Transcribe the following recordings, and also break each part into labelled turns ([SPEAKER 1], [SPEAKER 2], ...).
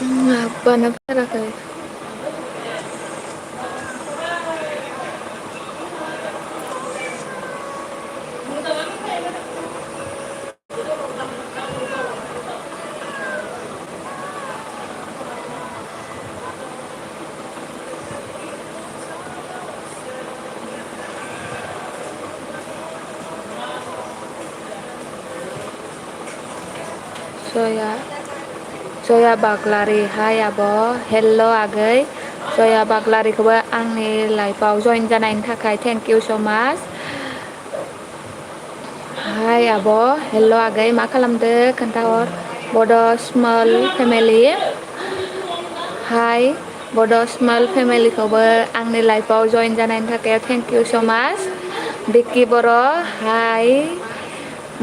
[SPEAKER 1] बानायफेराखै। जया बाग्लारि हाय आब' हेल' आगै जया बाग्लारिखौबो आंनि लाइफआव जइन जानायनि थाखाय थेंक इउ स' माच। हाय आब' हेल' आगै मा खालामदो खोन्थाहर बड' स्मल फेमिलि हाय बड' स्मल फेमिलिखौबो आंनि लाइफआव जइन जानायनि थाखाय थेंक इउ स' माच। बिकि बर' हाय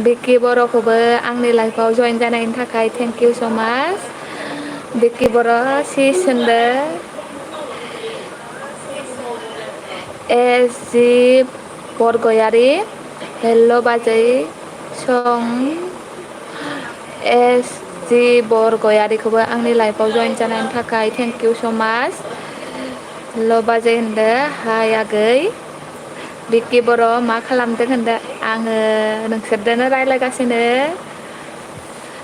[SPEAKER 1] बिकि बर'खौबो आंनि लाइफआव जइन जानायनि थाखाय थेंक इउ स' माच। बिकि बर' सिस होनदो एस जि बरगयारि हेल' बाजै सं एस जि बरगयारिखौबो आंनि लाइफआव जइन जानायनि थाखाय थेंक इउ स' माच। हेल' बाजै होनदो हाय आगै बिकि बर' मा खालामदों होनदो आङो नोंसोरदोंनो रायज्लायगासिनो।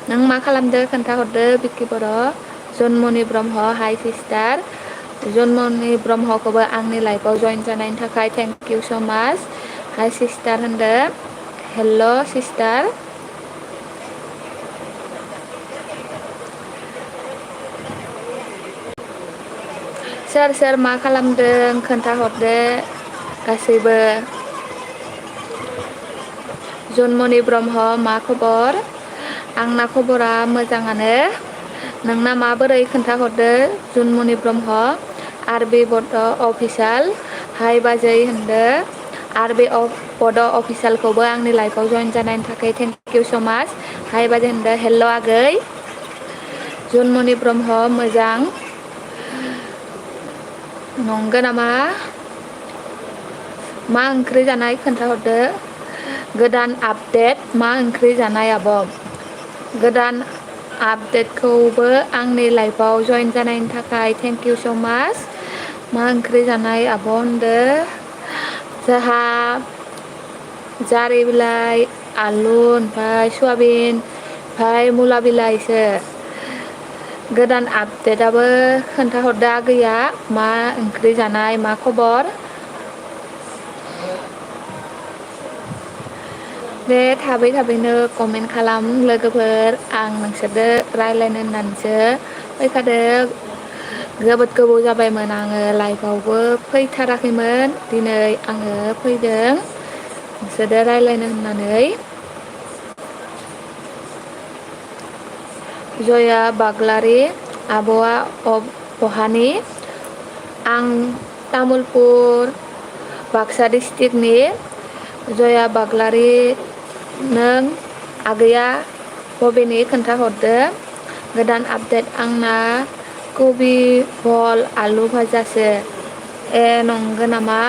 [SPEAKER 1] नों मा खालामदो खोन्थाहरदो बिकि बर'। जन्मनि ब्रह्म हाय सिस्टार जन्मनि ब्रह्मखौबो आंनि लाइफआव जइन जानायनि थाखाय थेंक इउ स' माच। हाय सिस्टार होनदो हेल' सिस्टार। सोर सोर मा खालामदों खोन्थाहरदो गासैबो। जन्मनि ब्रह्म मा खबर आंना खबरा मोजाङानो नोंना माबोरै खोन्थाहरदो जन्मनि ब्रह्म। आर बि बड' अफिसियेल हाय बाजै होनदो आर बि बड' अफिसियेलखौबो आंनि लाइफआव जइन जानायनि थाखाय थेंक इउ स' माच। हाय बाजै होनदो हेल' आगै जन्मनि ब्रह्म मोजां नंगो नामा मा ओंख्रि जानाय खोन्थाहरदो गोदान आपडेट मा ओंख्रि जानाय आब'। गोदान आपडेटखौबो आंनि लाइफआव जइन जानायनि थाखाय थेंक इउ स' माच। मा ओंख्रि जानाय आब' होनदो जोंहा जारि बिलाइ आलु ओमफ्राय सयाबिन ओमफ्राय मुला बिलाइसो। गोदान आपडेटआबो खोन्थाहरदो आगैया मा ओंख्रि जानाय मा खबर। बे थाबै थाबैनो कमेन्ट खालाम लोगोफोर आं नोंसोरजों रायज्लायनो होननानैसो फैखादो। जोबोद गोबाव जाबायमोन आङो लाइफआवबो फैथाराखैमोन दिनै आङो फैदों नोंसोरजों रायज्लायनो होननानै। जया बाग्लारि आब'आ बहानि आं तामुलपुर बाक्सा डिस्ट्रिक्टनि। जया बाग्लारि नों आगैया बबेनि खोन्थाहरदो। गोदान आपडेट आंना कबि भल आलु भाजासो। ए नंगौ नामा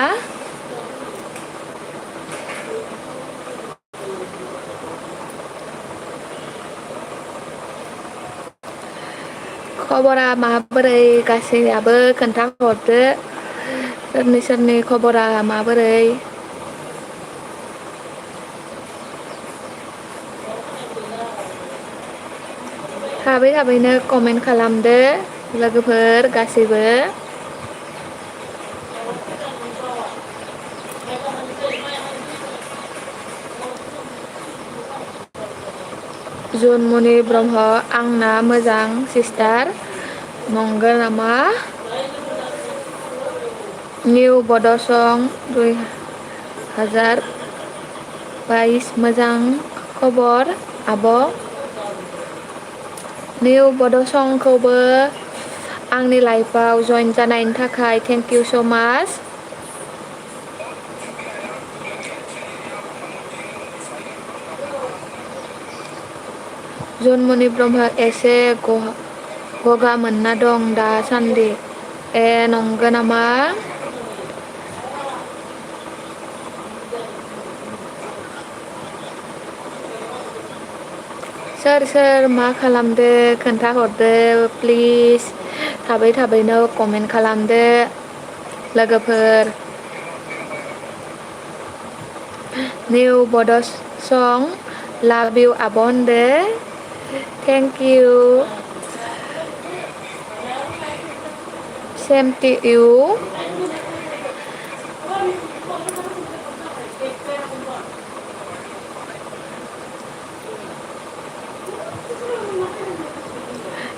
[SPEAKER 1] खबरा माबोरै गासैयाबो खोन्थाहरदो सोरनि सोरनि खबरा माबोरै। थाबै थाबैनो कमेन्ट खालामदो लोगोफोर गासैबो। जन्मनि ब्रह्म आंना मोजां सिस्टार नंगौ नामा निउ बड' सं 2022 मोजां खबर आब'। निउ बड' संखौबो आंनि लाइफआव जइन जानायनि थाखाय थेंक इउ स' माच। जन्मनि ब्रह्म एसे गगा मोनना दं दासान्दि। ए नंगौ नामा सोर मा खालामदो खोन्थाहरदो प्लिज थाबैनो कमेन्ट खालामदो लोगोफोर निउ बड'स सं लाभ इउ आब' होनदो thank you same to you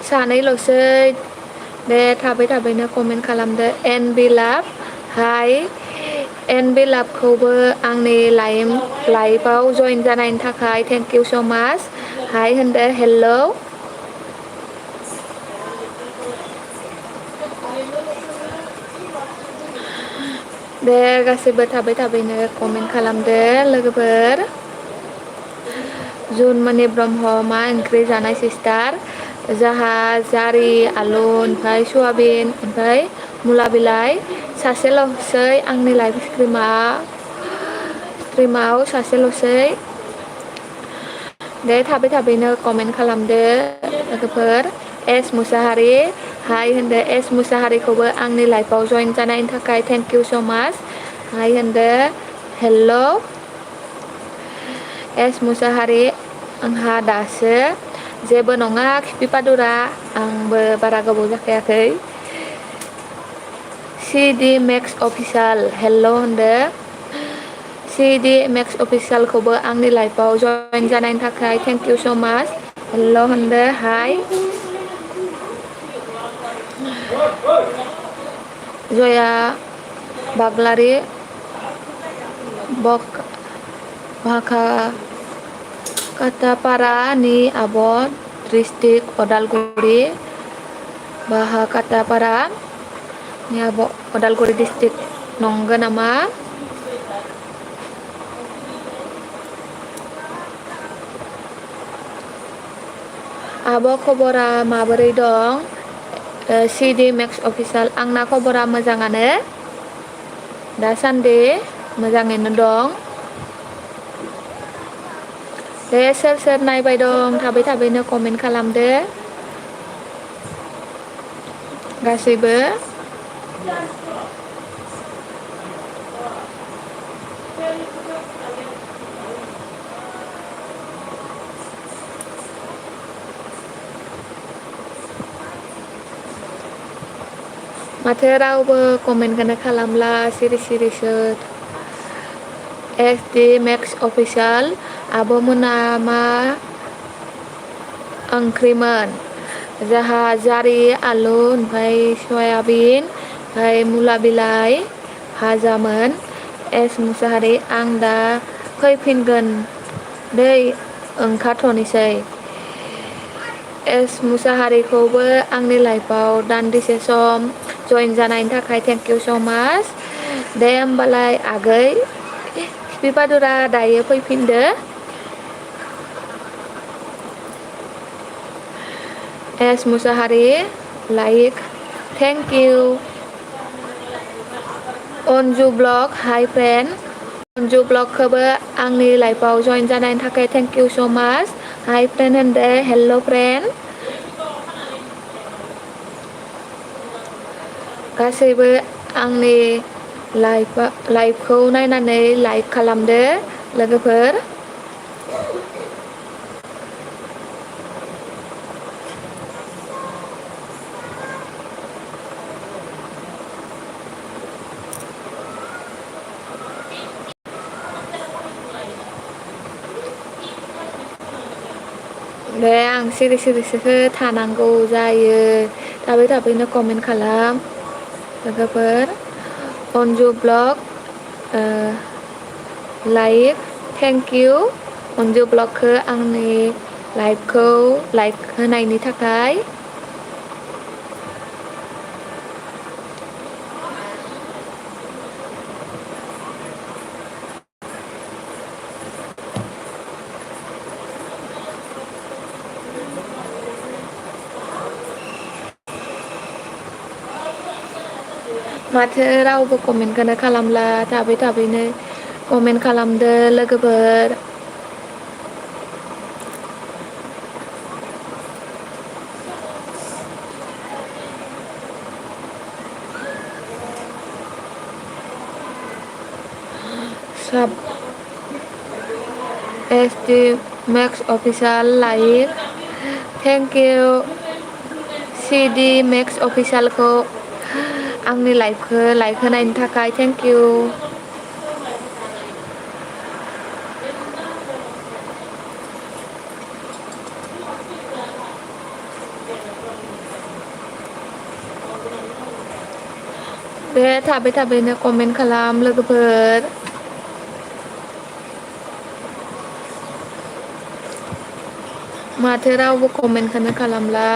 [SPEAKER 1] सानैल'सै दे थाबैनो कमेन्ट खालामदो एन बि लाभ हाय एन बि लाभखौबो आंनि लाइफआव जइन जानायनि थाखाय थेंक इउ स' माच हाय होनदो हेलौ दे गासैबो थाबैनो कमेन्ट खालामदो लोगोफोर जुनमनि ब्रह्म मा ओंख्रि जानाय सिस्टार जाहा जारि आलु ओमफ्राय सयाबिन ओमफ्राय मुला बिलाइ सासेल'सै आंनि लाइफ स्ट्रिमाव सासेल'सै दे थाबैनो कमेन्ट खालामदो लोगोफोर एस मुसाहारि हाय होनदो एस मुसाहारिखौबो आंनि लाइफआव जइन जानायनि थाखाय थेंक इउ स' माच हाय होनदो हेल' एस मुसाहारि आंहा दासो जेबो नङा खिफिपादुरा आंबो बारा गोबाव जाखायाखै सि डि मेक्स अफिसियेल हेल' होनदो सि डि मेक्स अफिसियेलखौबो आंनि लाइफआव जइन जानायनि थाखाय थेंक इउ स' माच हेल' होनदो हाय जया बाग्लारि भाखा काटापारानि आब' डिस्ट्रिक्ट अदालगुरि बाहा काटापारानि आब' अदालगुरि डिस्ट्रिक्ट नंगौ नामा आब' खबरा माबोरै दं सि डि मेक्स अफिसियेल आंना खबरा मोजाङानो दासान्दि मोजाङैनो दं दे सोर नायबाय दं थाबैनो कमेन्ट खालामदो गासैबो माथो रावबो कमेन्टखौनो खालामला सिरिसो एस डि मेक्स अफिसियेल आब'मोना मा ओंख्रिमोन जाहा जारि आलु ओमफ्राय सयाबिन ओमफ्राय मुला बिलाइ भाजामोन एस मुसाहारि आं दा फैफिनगोन दै ओंखारथ'नोसै एस मुसाहारिखौबो आंनि लाइफआव दान्दिसे सम जइन जानायनि थाखाय थेंक इउ स' माच दे होमबालाय आगै खिफिपादुरा दायो फैफिनदो एस मुसाहारि like thank you Anju blog hi friend Anju ब्लगखौबो आंनि लाइफआव जइन जानायनि थाखाय थेंक इउ स' माच हाय फ्रेन्ड होनदो हेल' फ्रेन्ड गासैबो आंनि लाइफखौ नायनानै लाइक खालामदो लोगोफोर दे आं सिरिसो थानांगौ जायो थाबैनो कमेन्ट खालाम लोगोफोर Anju blog like thank you Anju ब्लगखौ आंनि लाइफखौ लाइक होनायनि थाखाय माथो रावबो कमेन्टखौनो खालामला थाबैनो कमेन्ट खालामदो लोगोफोर साब SD Max Official like thank U CD Max Officialखौ आंनि लाइभखौ लाइक होनायनि थाखाय थेंक इउ। दे थाबै थाबैनो कमेन्ट खालाम लोगोफोर। माथो रावबो कमेन्टखौनो खालामला।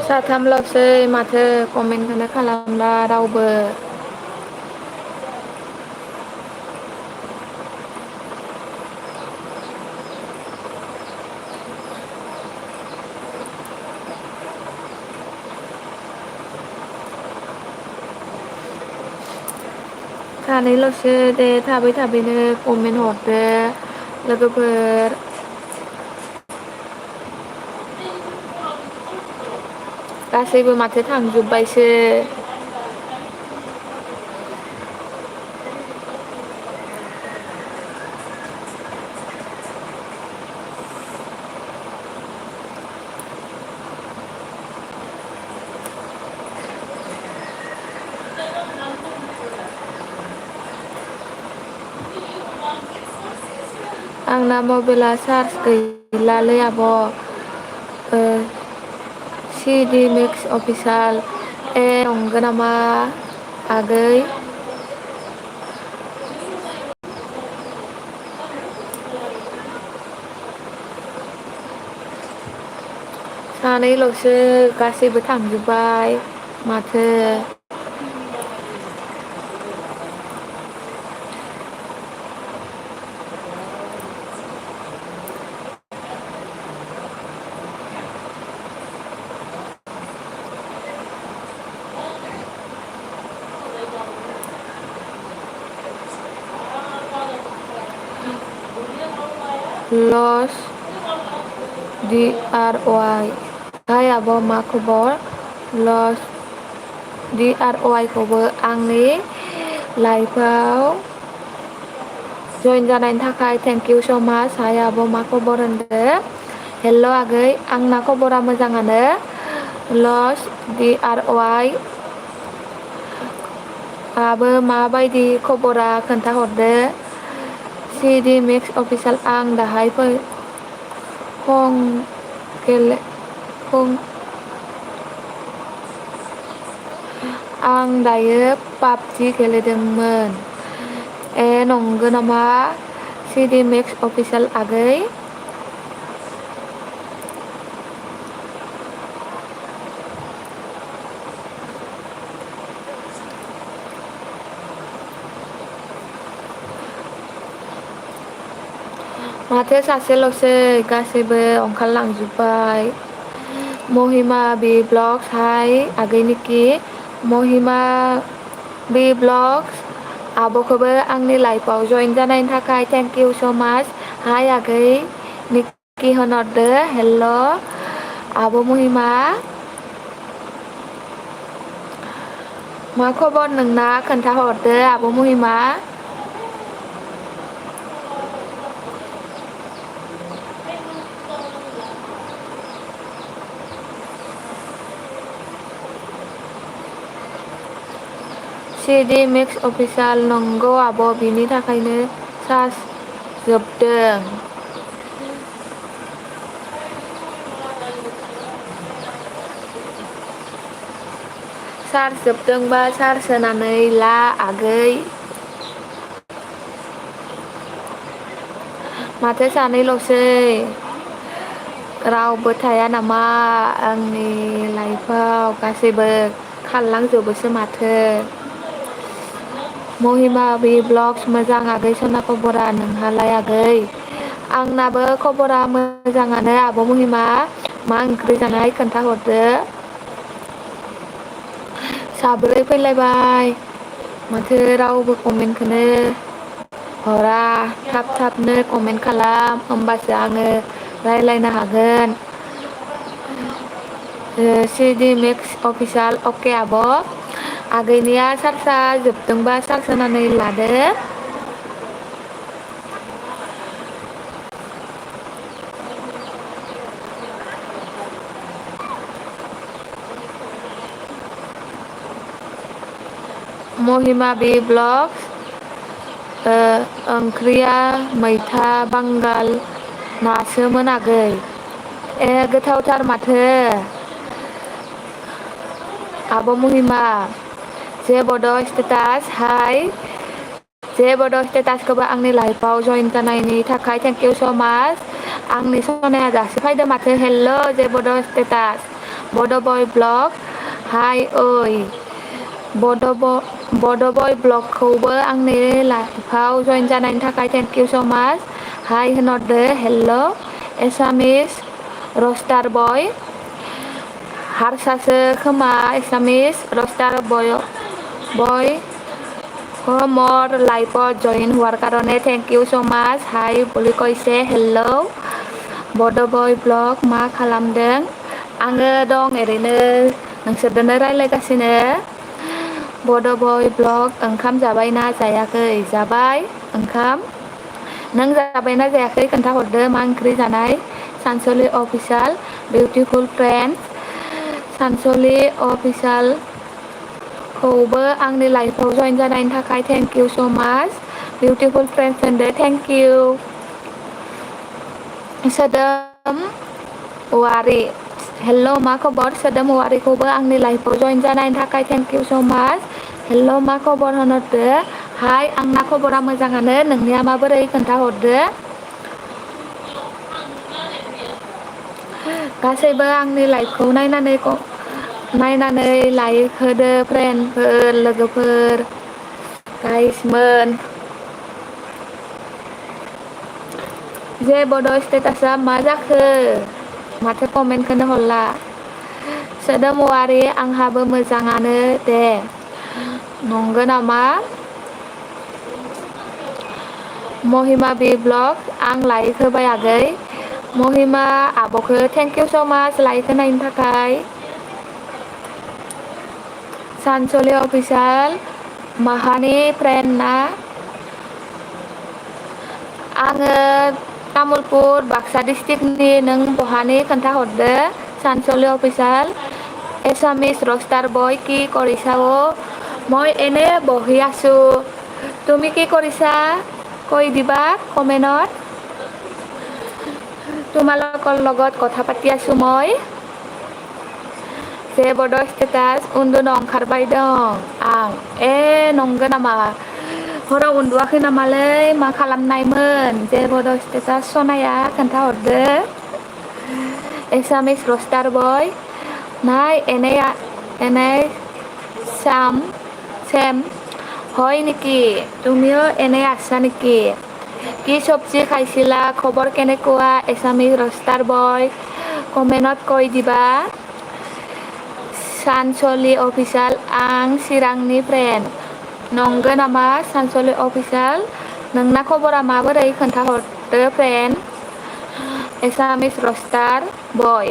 [SPEAKER 1] साथामल'सै माथो कमेन्टखौनो खालामला रावबो। सानैल'सो दे थाबै थाबैनो कमेन्ट हरदो लोगोफोर। गासैबो माथो थांजोब्बायसो। आंना मबाइला चार्ज गैलालै आब'। CD Max Official नंगौ नामा आगै? सानैल'सो गासैबो थांजोब्बाय माथो। लस DRY हाय आब' मा खबर? लस DRY खौबो आंनि लाइफआव जइन जानायनि थाखाय थेंक इउ स' माच। हाय आब' मा खबर होनदो? हेल' आगै आंना खबरा मोजाङानो। लस DRY आबो माबायदि खबरा खोन्थाहरदो। CD Max Official आं दाहाय आं दायो पाबजि गेलेदोंमोन। नंगौ नामा CD Max Official आगै? माथो सासेल'सै गासैबो ओंखारलांजोब्बाय। महिमा बि ब्लग्स हाय आगै निकि महिमा बि ब्लग्स आब'खौबो आंनि लाइफआव जइन जानायनि थाखाय थेंक इउ स' माच। हाय आगै निकि होनहरदो हेल' आब' महिमा। मा खबर नोंना खोन्थाहरदो आब' महिमा। CD Max Official नंगौ आब' बिनि थाखायनो चार्ज जोबदों। चार्ज जोबदोंबा चार्ज होनानै ला आगै। माथो सानैल'सै रावबो थाया नामा आंनि लाइफआव गासैबो खारलांजोबोसो माथो। महिमा बि ब्लग्स मोजां आगै सना खबरा नोंहालाय आगै आंनाबो खबरा मोजाङानो आब' महिमा मा ओंख्रि जानाय खोन्थाहरदो साब्रै फैलायबाय माथो रावबो कमेन्टखौनो हरा थाब थाबनो कमेन्ट खालाम होमबासो आङो रायज्लायनो हागोन सिडि मेक्स अफिसियेल अके आब' आगैनिया चार्जआ जोबदोंबा चार्ज होनानै लादो महिमा बि ब्लग्स ओंख्रिया मैथा बांगाल नासोमोन आगै गोथावथार माथो आब' महिमा जे बड' स्टेटास हाय जे बड' स्टेटासखौबो आंनि लाइफआव जइन जानायनि थाखाय थेंक इउ स' माच आंनि सनाया दासो फैदो माथो हेल्ल' जे बड' स्टेटास बड' बय ब्लग हाय ओइ बड' बय ब्लगखौबो आंनि लाइफआव जइन जानायनि थाखाय थेंक इउ स' माच हाय होनहरदो हेल्ल' एसामिस रस्टार बय हारसासो खोमा एसामिस रस्टार বয় মোৰ লাইফত জইন হোৱাৰ কাৰণে thank you so' much hi বুলি কৈছে হেল্ল' बड'बय ब्लग मा खालामदों आङो दं ओरैनो नोंसोरजोंनो रायज्लायगासिनो बड'बय ब्लग ओंखाम जाबायना जायाखै जाबाय ओंखाम नों जाबायना जायाखै खोन्थाहरदो मा ओंख्रि जानाय सानसुलि अफिसियेल बिउटिफुल फ्रेन्ड सानसुलि अफिसियेलखौबो आंनि लाइफआव जइन जानायनि थाखाय थेंक इउ स' माच बिउटिफुल फ्रेन्ड्स होनदो थेंक इउ सोदोम औवारि हेल्ल' मा खबर सोदोम औवारिखौबो आंनि लाइफआव जइन जानायनि थाखाय थेंक इउ स' माच हेल्ल' मा खबर होनहरदो हाय आंना खबरा मोजाङानो नोंनिया माबोरै खोन्थाहरदो गासैबो आंनि लाइफखौ नायनानै लाइक होदो फ्रेन्डफोर लोगोफोर गाइसमोन जे बड' स्टेटासआ मा जाखो माथो कमेन्टखौनो हरला सोदोम औवारि आंहाबो मोजाङानो दे नंगौ नामा महिमा बि ब्लग आं लाइक होबाय आगै महिमा आब'खौ थेंक इउ स' माच लाइक होनायनि थाखाय सानसुलि अफिसियेल माहानि फ्रेन्ड ना आङो तामुलपुर बाक्सा डिस्ट्रिक्टनि नों बहानि खोन्थाहरदो सानसुलि अफिसियेल এছামিছ ৰষ্টাৰ বয় কি কৰিছা মই এনে বহি আছোঁ তুমি কি কৰিছা কৈ দিবা কমেণ্টত তোমালোকৰ লগত কথা পাতি আছোঁ মই जे बड' स्टेटास उन्दुनो ओंखारबाय दं आं नंगौ नामा हराव उन्दुवाखै नामालै मा खालामनायमोन जे बड' स्टेटास सनाया खोन्थाहरदो एसामिस रस्टार बय নাই এনেই চেম হয় নেকি তুমিও এনে আছা নেকি কি চব্জি খাইছিলা খবৰ কেনেকুৱা এছামিছ ৰষ্টাৰ বয় কমেণ্টত কৈ দিবা सानसुलि अफिसियेल आं चिरांनि फ्रेन्ड नंगौ नामा सानसुलि अफिसियेल नोंना खबरा माबोरै खोन्थाहरदो फ्रेन्ड एसामिस रस्टार बय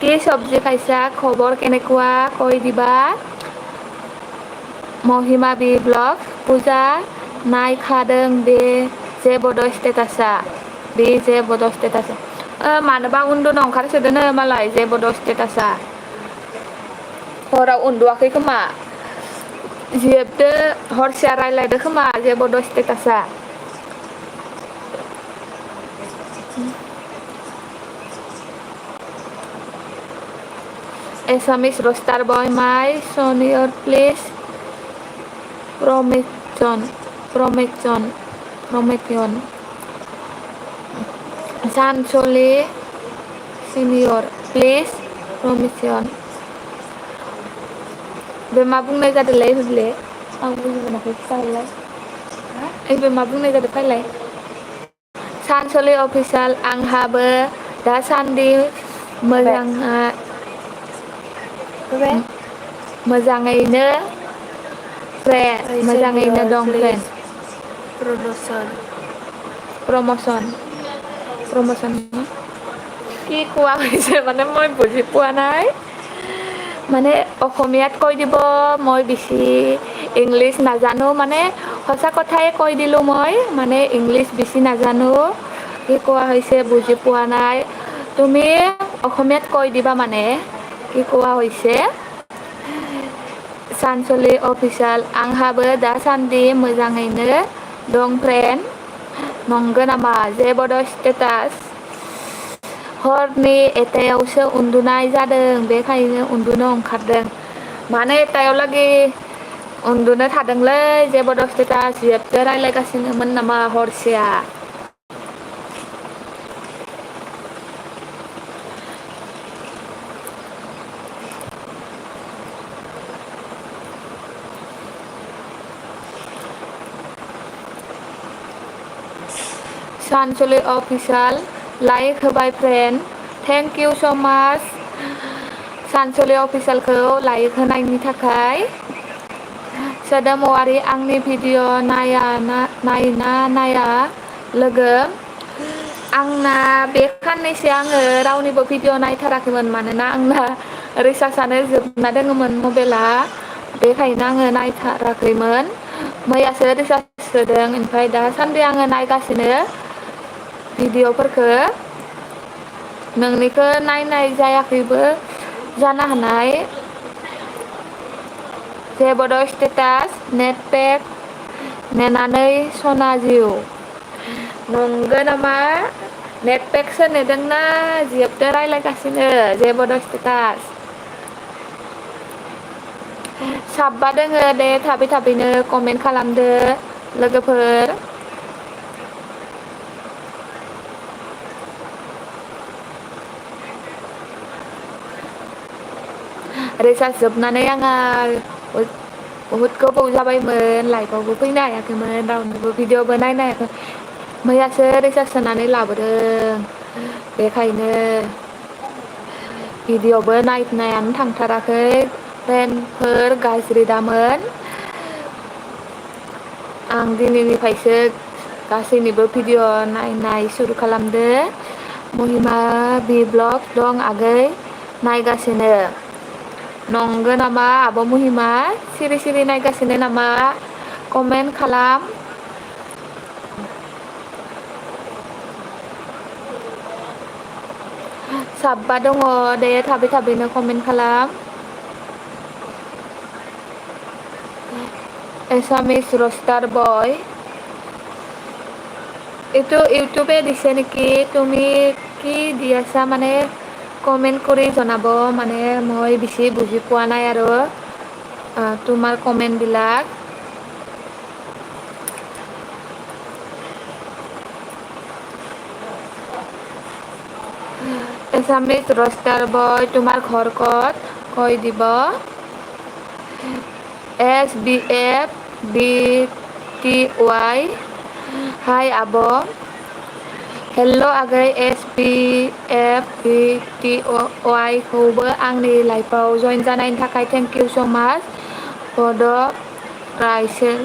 [SPEAKER 1] কি চব্জি খাইছা খবৰ কেনেকুৱা কৈ দিবা महिमा बि ब्लग पूजा नायखादों बे जे बड' स्टेटासआ बे जे बड' स्टेटासआ मानोबा उन्दुनो ओंखारसोदोनो मालाय जे बड' स्टेटासआ हराव उन्दुवाखै खोमा जिहेबदो हरसेया रायलायदो खोमा जे बड' स्टेटासआ एसामिस रस्टार बय माय सनियर प्लिज प्रमेक्सन सानसुलि सिनियर प्लिज प्रमेक्सन बे मा बुंनाय जादोंलै होनले आं बुजि मोनाखै खिथाहरलाय बे मा बुंनाय जादों फायलाय सानसलि अफिसियेल आंहाबो दासान्दि
[SPEAKER 2] खोबाय
[SPEAKER 1] मोजाङा
[SPEAKER 2] खोबाय
[SPEAKER 1] मोजाङैनो मोजाङैनो दं फ्रेन्ड
[SPEAKER 2] प्रमसन
[SPEAKER 1] প্ৰমোচন কি কোৱা হৈছে মানে মই বুজি পোৱা নাই মানে অসমীয়াত কৈ দিব মই বেছি ইংলিছ নাজানো মানে সঁচা কথাই কৈ দিলোঁ মই মানে ইংলিছ বেছি নাজানো কি কোৱা হৈছে বুজি পোৱা নাই তুমি অসমীয়াত কৈ দিবা মানে কি কোৱা হৈছে सानसलि अफिसियेल आंहाबो दासान्दि मोजाङैनो दं फ्रेन्ड नंगौ नामा जेबो स्टेटास हरनि एथायावसो उन्दुनाय जादों बेखायनो उन्दुनो ओंखारदों मानो एथायाव लागै उन्दुनो थादोंलै जेबो स्टेटास जेबो रायज्लायगासिनोमोन नामा हरसेया सानसलि अफिसियेल लाइक होबाय फ्रेन्ड थेंक इउ स' माच सानसलि अफिसियेलखौ लाइक होनायनि थाखाय सोदोमावारि आंनि भिडिअ नायना नाया लोगो आंना बे साननैसो आङो रावनिबो भिडिअ नायथाराखैमोन मानोना आंना रिसार्जआनो जोबना दङमोन मबाइला बेखायनो आङो नायथाराखैमोन मैयासो रिसार्ज सोदों ओमफ्राय दासान्दि आङो नायगासिनो भिडिअफोरखौ नोंनिखौ नायनाय जायाखैबो जानो हानाय जेबोद स्टेटास नेटपेक नेनानै सना जिउ नंगौ नामा नेटपेकसो नेदोंना जियबदो रायज्लायगासिनो जेबोद स्टेटास साबा दोङो दे थाबै थाबैनो कमेन्ट खालामदो लोगोफोर रिसार्ज जोबनानै आंहा बहुद गोबाव जाबायमोन लाइफआवबो फैनो हायाखैमोन रावनिबो भिडिअबो नायनो हायाखै मैयासो रिसार्ज सोनानै लाबोदों बेखायनो भिडिअबो नायनायानो थांथाराखै फ्रेन्डफोर गाज्रि दामोन आं दिनैनिफ्रायसो गासैनिबो भिडिअ नायनाय सुरु खालामदो महिमा भि ब्लग दं आगै नायगासिनो नंगौ नामा आब' महिमा सिरि सिरि नायगासिनो नामा कमेन्ट खालाम साबा दङ दे थाबै थाबैनो कमेन्ट खालाम এছামিছ রোস্টার বয় এইটো ইউটিউবে দিছে নেকি তুমি কি দি আছা মানে কমেণ্ট কৰি জনাব মানে মই বেছি বুজি পোৱা নাই আৰু তোমাৰ কমেণ্টবিলাক এছামিজ ৰষ্টাৰ বয় তোমাৰ ঘৰ ক'ত কৈ দিব SBFBTY हाय आब' हेल' आगै SBFBTY खौबो आंनि लाइफआव जइन जानायनि थाखाय थेंक इउ स' माच बड' राइसेल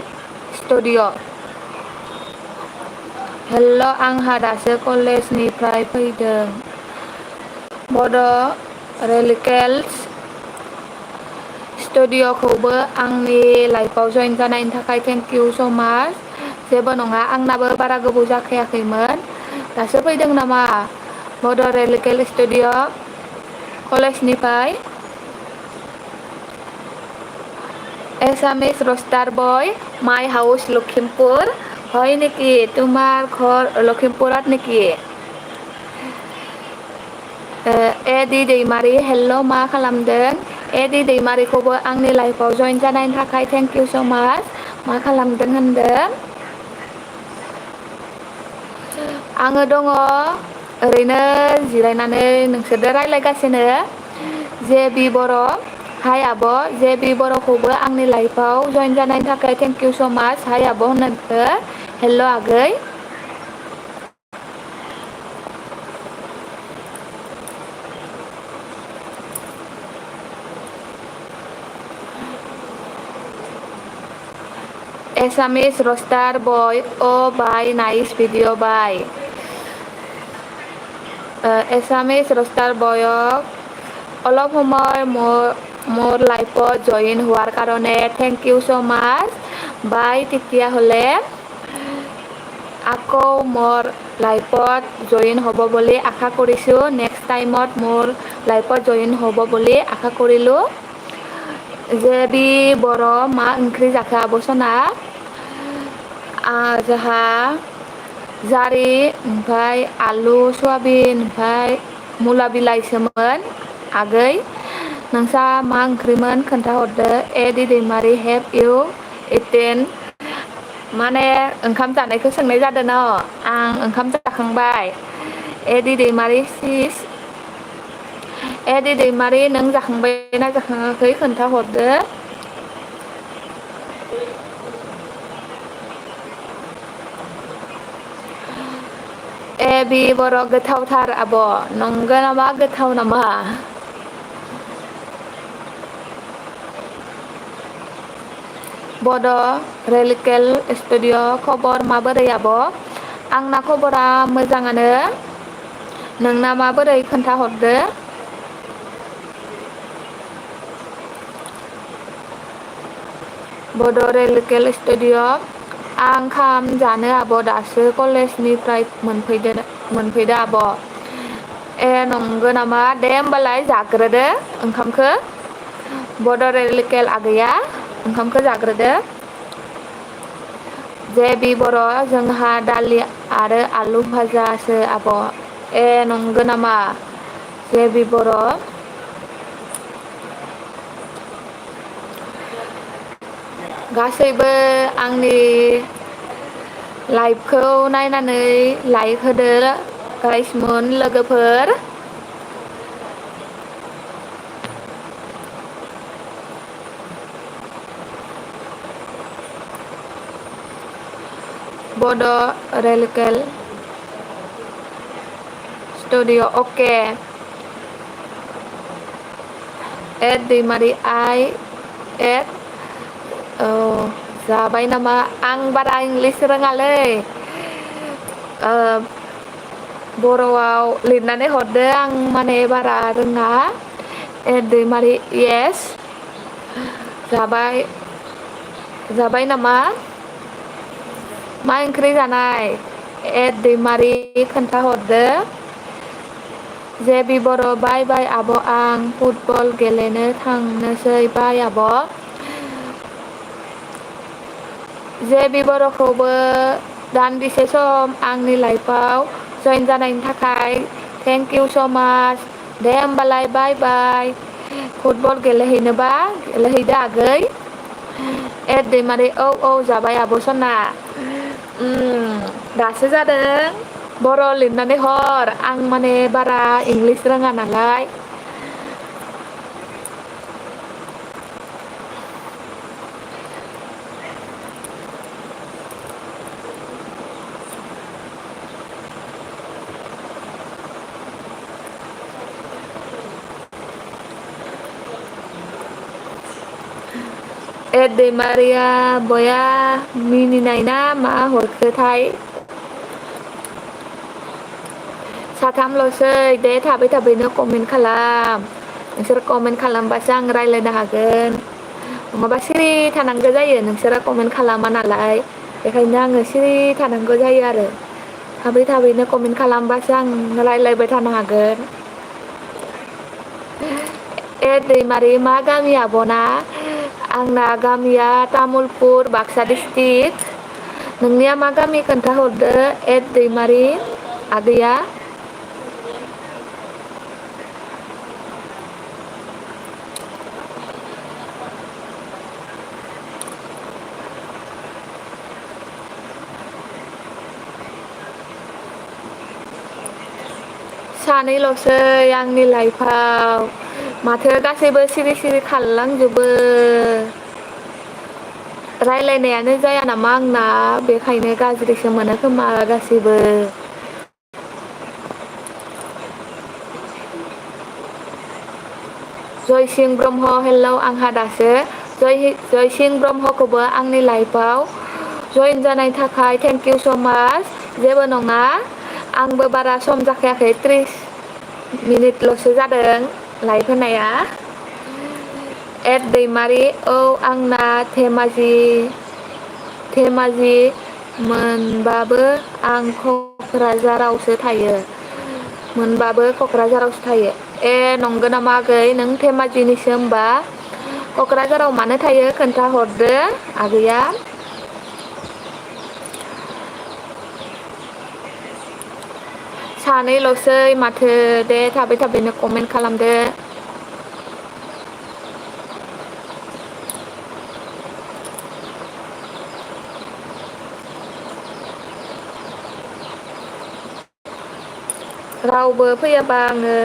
[SPEAKER 1] स्टुडिअ हेल' आंहा दासो कलेजनिफ्राय फैदों बड' रेलिकेल्स स्टुडिअ'खौबो आंनि लाइफआव जइन जानायनि थाखाय थेंक इउ स' माच जेबो नङा आंनाबो बारा गोबाव जाखायाखैमोन दासो फैदों नामा बड' रेलिकेल स्टुडिअ' कलेजनिफ्राय এছামিজ ৰষ্টাৰ বয় মাই হাউচ লখিমপুৰ হয় নেকি তোমাৰ ঘৰ লখিমপুৰত নেকি एदि दैमारि हेल' मा खालामदों एदि दैमारिखौबो आंनि लाइफआव जइन जानायनि थाखाय थेंक इउ स' माच मा खालामदों होनदों आङो दङ ओरैनो जिरायनानै नोंसोरजों रायज्लायगासिनो जे बि बर' हाय आब' जेबि बर'खौबो आंनि लाइफआव जइन जानायनि थाखाय थेंक इउ स' माच हाय आब' होननायखौ हेल' आगै एसामिस रस्टार बय अ बाय नाइस ভিডিঅ' বাই এছামিজ ৰষ্টাৰ বয়ক অলপ সময় মোৰ লাইফত জইন হোৱাৰ কাৰণে thank you so' much bye তেতিয়াহ'লে আকৌ মোৰ লাইফত জইন হ'ব বুলি আশা কৰিছোঁ নেক্সট টাইমত মোৰ लाइफआव जइन হ'ব বুলি आशा কৰিলোঁ जेबि बर' मा ओंख्रि जाखो आब' सना जोंहा जारि ओमफ्राय आलु सयाबिन ओमफ्राय मुला बिलाइसोमोन आगै नोंसा मा ओंख्रिमोन खोन्थाहरदो एडि दैमारि हेभ इउ इटेन माने ओंखाम जानायखौ सोंनाय जादों न आं ओंखाम जाखांबाय एडि दैमारि सिस एडि दैमारि नों जाखांबायना जाखाङाखै खोन्थाहरदो एबि बर' गोथावथार आब' नंगौ नामा गोथाव नामा बड' रेलिकेल स्टुडिअ खबर माबोरै आब' आंना खबरा मोजाङानो नोंना माबोरै खोन्थाहरदो बड' रेलिकेल स्टुडिअ आं खाम जानो आब' दासो कलेजनिफ्राय मोनफैदो आब' ए नंगौ नामा दे होमबालाय जाग्रोदो ओंखामखौ बड' रेलिकेल आगैया ओंखामखौ जाग्रोदो जेबि बर' जोंहा दालि आरो आलु भाजासो आब' ए नंगौ नामा जेबि बर' गासैबो आंनि लाइफखौ नायनानै लाइक होदो गाइसमोन लोगोफोर बड' रेलिकेल स्टुडिअ अके एड दैमारि आइ एड औ जाबाय नामा आं बारा इंलिस रोङालै बर'आव लिरनानै हरदो आं माने बारा रोङा एड दैमारि येस जाबाय नामा मा ओंख्रि जानाय एड दैमारि खोन्थाहरदो जेबि बर' बाय बाय आब' आं फुटबल गेलेनो थांनोसै बाय आब' जेबि बर'खौबो दान्दिसे सम आंनि लाइफआव जइन जानायनि थाखाय थेंक इउ स' माच दे होमबालाय बाय बाय फुटबल गेलेहैनोबा गेलेहैदो आगै एड दैमारि औ जाबाय आब' सना दासो जादों बर' लिरनानै हर आं माने बारा इंलिस रोङा नालाय एड दैमारिया बया मिनिनाय ना मा हरखोथाय साथामल'सै दे थाबैनो कमेन्ट खालाम नोंसोर कमेन्ट खालामबासो आं रायज्लायनो हागोन नङाबा सिरि थानांगौ जायो नोंसोरो कमेन्ट खालामा नालाय बेखायनो आङो सिरि थानांगौ जायो आरो थाबैनो कमेन्ट खालामबासो आं रायज्लायबाय थानो हागोन एड दैमारि मा गामि आब'ना आंना गामिया तामुलपुर बाक्सा डिस्ट्रिक्ट नोंनिया मा गामि खोन्थाहरदो एड दैमारि आगैया सानैल'सै आंनि लाइफआव माथो गासैबो सिरि सिरि खारलांजोबो रायलायनायानो जाया नामा आंना बेखायनो गाज्रिसो मोनो खोमा गासैबो जयसिं ब्रह्म हेलौ आंहा दासो जयसिं ब्रह्मखौबो आंनि लाइफआव जयेन जानायनि थाखाय थेंक इउ स' माच जेबो नङा आंबो बारा सम जाखायाखै 30 मिनिटल'सो जादों लाइभ होनाया दैमारि औ आंना धेमाजि मोनबाबो आं क'क्राझारावसो थायो नंगौ नामा आगै नों धेमाजिनिसो होमबा क'क्राझाराव मानो थायो खोन्थाहरदो आगैया सानैल'सै माथो दे थाबै थाबैनो कमेन्ट खालामदो रावबो फैयाबा आङो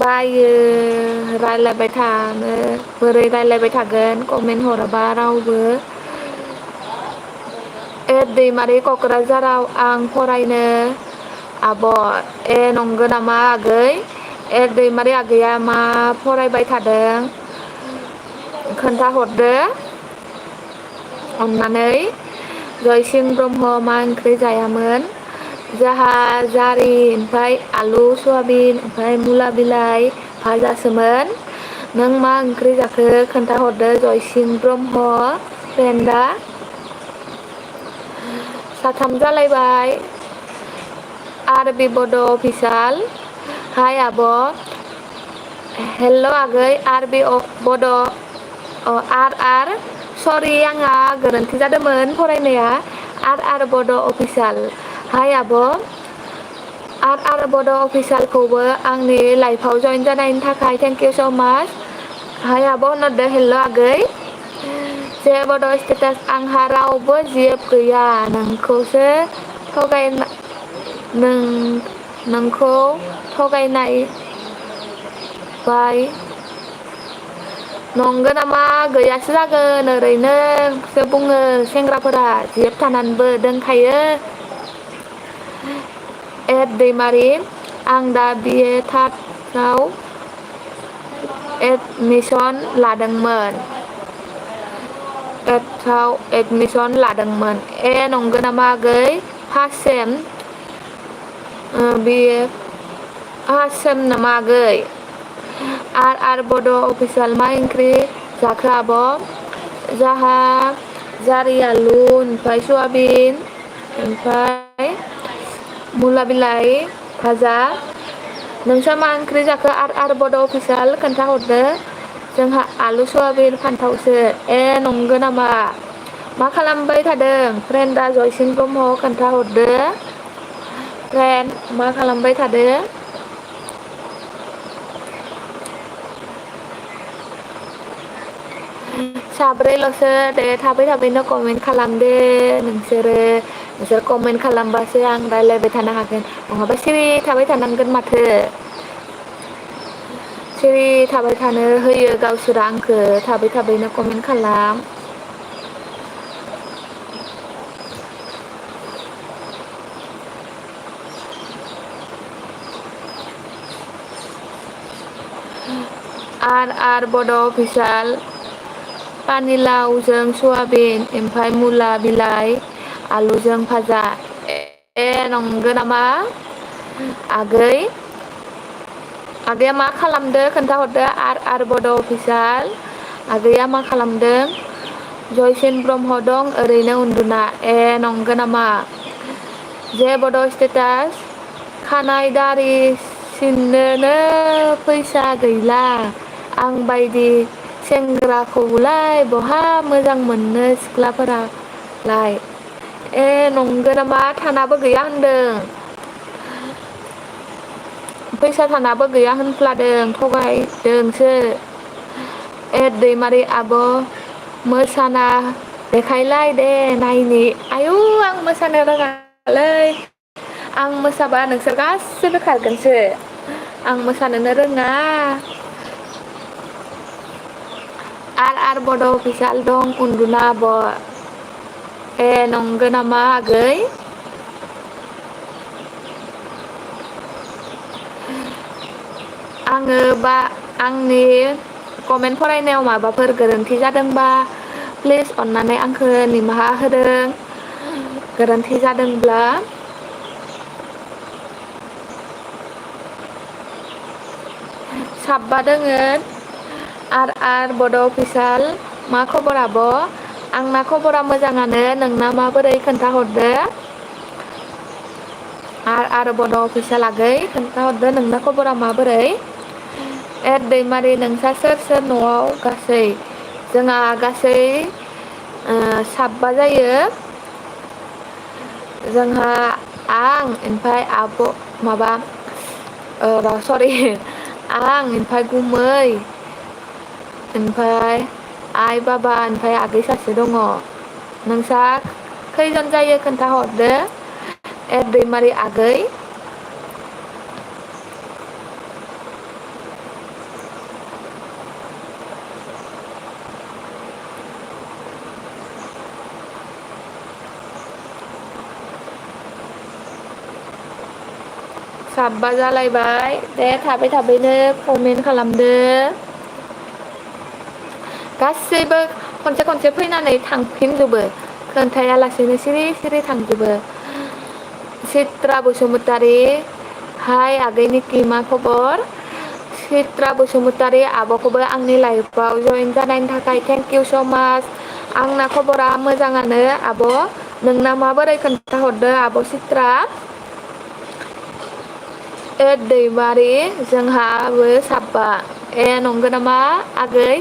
[SPEAKER 1] बायो रायलायबाय थानो बोरै रायलायबाय थागोन कमेन्ट हराबा रावबो दैमारि क'क्राझाराव आं फरायनो आब' नंगौ नामा आगै दैमारि आगैया मा फरायबाय थादों खोन्थाहरदो अननानै जयसिं ब्रह्म मा ओंख्रि जायामोन जोंहा जारि ओमफ्राय आलु सयाबिन ओमफ्राय मुला बिलाइ भाजासोमोन नों मा ओंख्रि जाखो खोन्थाहरदो जयसिं ब्रह्म फ्रेन्डआ साथाम जालायबाय आर बि बड' अफिसियेल हाय आब' हेल' आगै आर बि बड' सरि आंहा गोरोन्थि जादोंमोन फरायनाया आर बड' अफिसियेल हाय आब' आर बड' अफिसियेलखौबो आंनि लाइफआव जयेन जानायनि थाखाय थेंक इउ स' माच हाय आब' होनहरदो हेल' आगै जे बड' स्टेटास आंहा रावबो जिएफ गैया नोंखौ थगायनाय बाय नंगौ नामा गैयासो जागोन ओरैनोसो बुङो सेंग्राफोरा जिएफ थानानैबो दोनखायो दैमारि आं दा BA थार्डआव एडमिसन लादोंमोन नंगौ नामा आगै first same BA first same नामा आगै आर बड' अफिसियेल मा ओंख्रि जाखो आब' जाहा जारि आलु ओमफ्राय सयाबिन ओमफ्राय मुला बिलाइ भाजा नोंस्रा मा ओंख्रि जाखो आर बड' अफिसियेल खोन्थाहरदो जोंहा आलु सयाबिन फान्थावसो नंगौ नामा मा खालामबाय थादों फ्रेन्डआ जयसिं ब्रह्म खोन्थाहरदो फ्रेन्ड मा खालामबाय थादो साब्रैल'सो दे थाबै थाबैनो कमेन्ट खालामदो नोंसोर कमेन्ट खालामबासो आं रायलायबाय थानो हागोन नङाबा सिरि थाबाय थानांगोन माथो सिरि थाबाय थानो होयो गावसोरा आंखौ थाबै थाबैनो कमेन्ट खालाम आर बड' अफिसियेल पानिलावजों सयाबिन ओमफ्राय मुला बिलाइ आलुजों भाजा नंगौ नामा आगैया मा खालामदो खोन्थाहरदो आर बड' अफिसियेल आगैया मा खालामदों जयसिं ब्रह्म दं ओरैनो उन्दुना नंगौ नामा जे बड' स्टेटास खानाय दारि सिननोनो फैसा गैला आं बायदि सेंग्राखौलाय बहा मोजां मोननो सिख्लाफोरालाय नंगौ नामा थानाबो गैया होनदों फैसा थानाबो गैया होनफ्लादों थगायदोंसो दैमारि आब' मोसाना देखायलाय दे नायनि आयु आं मोसानो रोङालै आं मोसाबा नोंसोर गासिबो खारगोनसो आं मोसानोनो रोङा आर बड' अफिसियेल दं उन्दुना आब' ए नंगौ नामा आगै आङो बा आंनि कमेन्ट फरायनायाव माबाफोर गोरोन्थि जादोंबा प्लिज अन्नानै आंखौ निमाहा होदों गोरोन्थि जादोंब्ला साबा दोङो आर बड' अफिसियेल मा खबर आब' आंना खबरा मोजाङानो नोंना माबोरै खोन्थाहरदो आर बड' अफिसियेल आगै खोन्थाहरदो नोंना खबरा माबोरै दैमारि नोंसा सोर सोर न'आव गासै जोंहा गासै साबा जायो जोंहा आं ओमफ्राय आब' माबा सरि आं ओमफ्राय गुमै ओमफ्राय आइ बाबा ओमफ्राय आगै सासे दङ नोंसा खैजन जायो खोन्थाहरदो दैमारि आगै साबा जालायबाय दे थाबैनो कमेन्ट खालामदो गासैबो खनसे खनसे फैनानै थांफिनजोबो खोन्थायालासेनो सिरि सिरि थांजोबो चित्रा बसुमतारी हाय आगैनिखि मा खबर चित्रा बसुमतारी आब'खौबो आंनि लाइफआव जइन जानायनि थाखाय थेंक इउ स' माच आंना खबरा मोजाङानो आब' नोंना माबोरै खोन्थाहरदो आब' चित्रा दैमारि जोंहाबो साबा नंगौ नामा आगै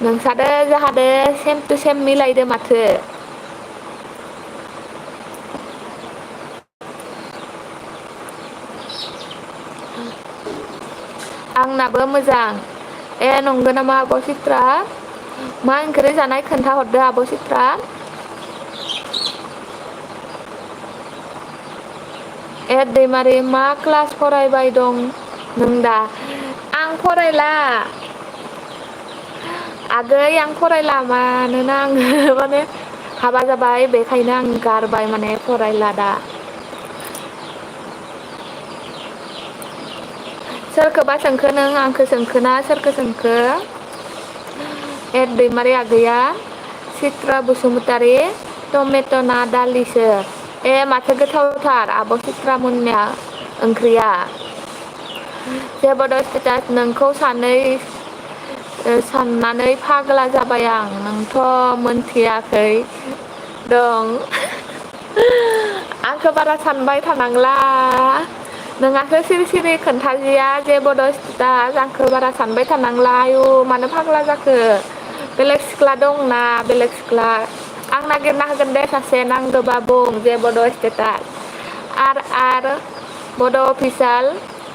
[SPEAKER 1] नोंसादो जाहादो सेम टु सेम मिलायदो माथो आंनाबो मोजां नंगौ नामा आब' चित्रा मा ओंख्रि जानाय खोन्थाहरदो आब' चित्रा दैमारि मा क्लास फरायबाय दं नों दा आं फरायला आगै आं फरायला मानोना आङो माने हाबा जाबाय बेखायनो आं गारबाय माने फरायला दा सोरखौबा सोंखो नों आंखौ सोंखोना सोरखौ सोंखो दैमारि आगैया चित्रा बसुमतारी टमेट' ना दालिसो माथो गोथावथार आब' चित्रा मोननिया ओंख्रिया जेबोद स्टेटास नोंखौ साननानै फाग्ला जाबाय आं नोंथ' मोनथियाखै दं आंखौ बारा सानबाय थानांला नोंहासो सिरि सिरि खोन्थालिया जेबोद स्टेटास आंखौ बारा सानबाय थानांला आयु मानो फाग्ला जाखो बेलेग सिख्ला दंना बेलेग सिख्ला आं नागिरना होगोन दे सासे नांगौबा बुं जेबोद स्टेटास आर बड' अफिसियेल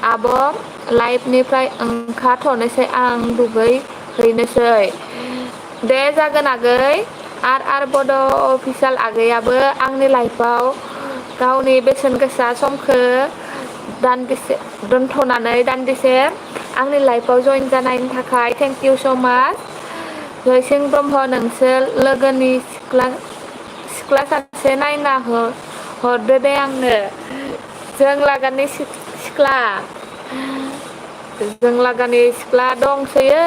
[SPEAKER 1] आब' लाइफनिफ्राय ओंखारथ'नोसै आं दुगै हैनोसै दे जागोन आगै आर बड' अफिसियेल आगैयाबो आंनि लाइफआव गावनि बेसेन गोसा समखौ दोनथ'नानै दान्दिसे आंनि लाइफआव जइन जानायनि थाखाय थेंक इउ स' माच जयसिं ब्रह्म नोंसोर लोगोनि सिख्ला सासे नायना हरदो दे आंनो जों लागानि सिख्ला दंसोयो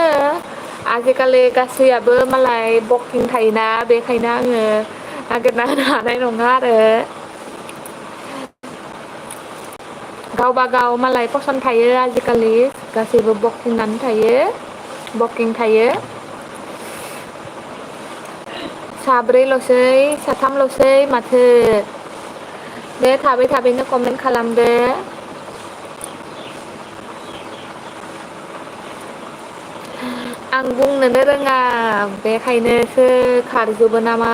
[SPEAKER 1] आजिखालि गासैयाबो मालाय बकिं थायोना बेखायनो आङो नागिरना होनो हानाय नङा आरो गावबा गाव मालाय फसन थायो आजिखालि गासैबो बकिं थायो साब्रैल'सै साथामल'सै माथो दे थाबैनो कमेन्ट खालामदो आं बुंनोनो रोङा बेखायनोसो खारजोबो नामा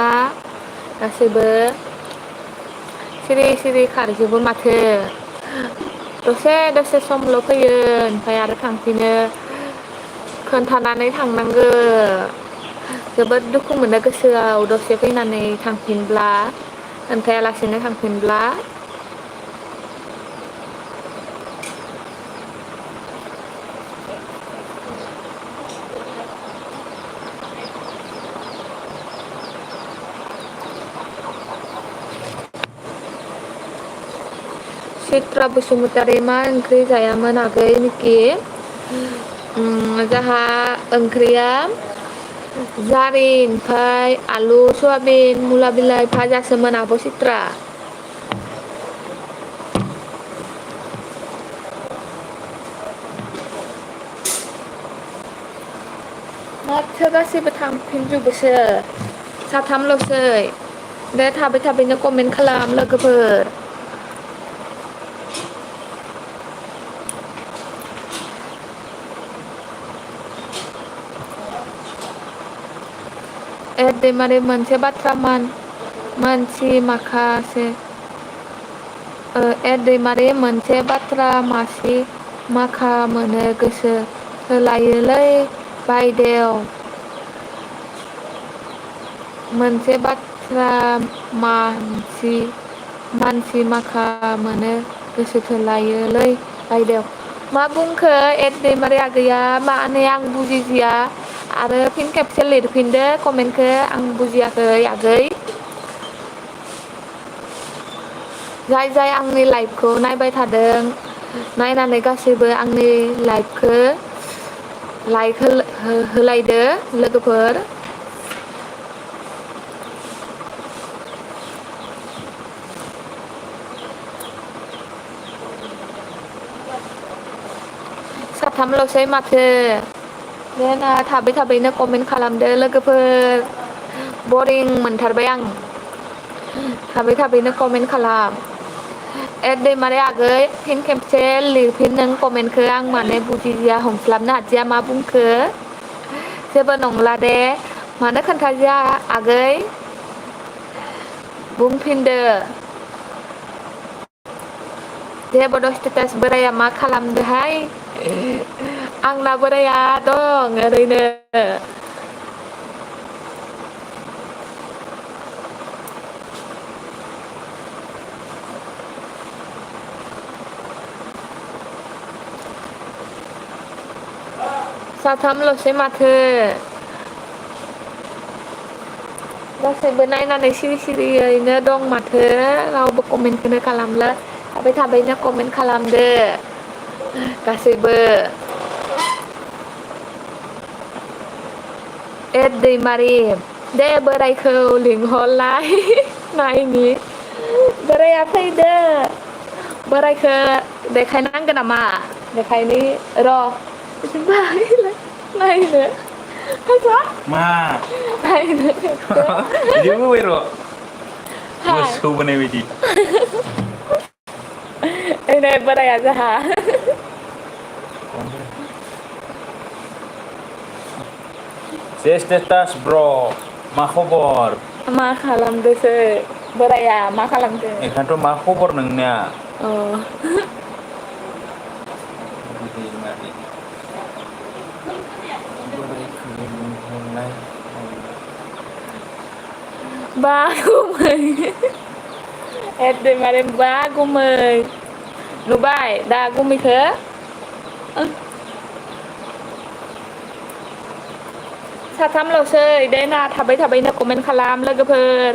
[SPEAKER 1] गासैबो सिरि सिरि खारजोबो माथो दसे समल' फैयो ओमफ्राय आरो थांफिनो खोन्थानानै थांनांगो जोबोद दुखु मोनो गोसोआव दसे फैनानै थांफिनब्ला खोन्थायालासेनो थांफिनब्ला चित्रा बसुमतारी मा ओंख्रि जायामोन आगै निखि जाहा ओंख्रिया जारि ओमफ्राय आलु सयाबिन मुला बिलाइ भाजासोमोन आब' चित्रा माथो गासैबो थांफिनजोबोसो साथामल'सै दे थाबैनो कमेन्ट खालाम लोगोफोर दैमारि मोनसे बाथ्रा मानसि माखासे दैमारि मोनसे बाथ्रा मासि माखा मोनो गोसो थोलायोलै बायदेव मोनसे बाथ्रा मानसि माखा मोनो गोसो थोलायोलै बायदेव मा बुंखो दैमारि आगैया माने आं बुजिजिया आरो फिन खेबसे लिरफिनदो कमेन्टखौ आं बुजियाखै आगै जाय आंनि लाइभखौ नायबाय थादों नायनानै गासैबो आंनि लाइभखौ लाइक होलायदो लोगोफोर साथामल'सै माथो देना थाबैनो कमेन्ट खालामदो लोगोफोर बरिं मोनथारबाय आं थाबैनो कमेन्ट खालाम दैमारि आगै फिन खेबसे लिरफिन नों कमेन्टखौ आं माने बुजिया हमस्लाबनो हादिया मा बुंखो जेबो नंला दे मानो खोन्थादिया आगै बुंफिनदो जेबोद स्टेटास बोराया मा खालामदोहाय आंना बोराया दं ओरैनो साथामल'सै माथो गासैबो नायनानै सिरियैनो दं माथो रावबो कमेन्टखौनो खालामला थाबैनो कमेन्ट खालामदो गासैबो दैमारि दे बोरायखौ लिंहरलाय नायनि बोराया फैदो बोरायखौ देखायनांगोन नामा देखायनि र' नायनो
[SPEAKER 3] मा
[SPEAKER 1] नायनो
[SPEAKER 3] बिदि होबाय र' मोसौ बोनाय बायदि
[SPEAKER 1] नै बोराया जाहा
[SPEAKER 3] से स्टेटास ब्र मा खबर
[SPEAKER 1] मा खालामदोसो बोराया मा खालामदो
[SPEAKER 3] बेखायनोथ' मा खबर नोंनिया
[SPEAKER 1] अ
[SPEAKER 3] दैमारि बोरायखौ लिंहरलाय
[SPEAKER 1] बागुमै दैमारि बागुमै नुबाय दा गुमैखो साथामल'सै दे ना थाबैनो कमेन्ट खालाम लोगोफोर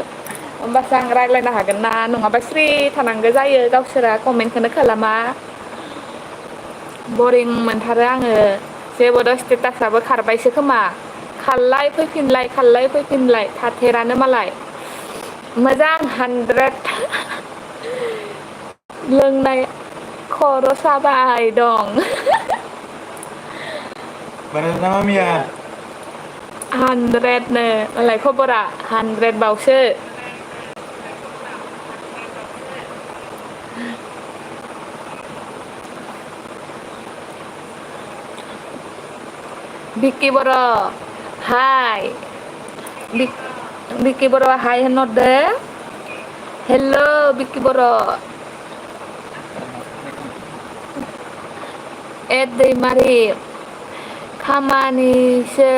[SPEAKER 1] होमबासो आं रायज्लायनो हागोन ना नङाबा स्रि थानांगौ जायो गावसोरा कमेन्टखौनो खालामा बरिं मोनथारो आङो जेबोद स्टेटासाबो खारबायसो खोमा खारलाय फैफिनलाय थाथेरानो मालाय मोजां 100 लोंनाय खर' साबाय दं
[SPEAKER 3] बारा मामिया
[SPEAKER 1] 100 नो मालाय खबरा 100 बावसो बिक्कि बर' हाय बिक्कि बर' हाय होनहरदो हेल' बिक्कि बर' दैमारि खामानिसो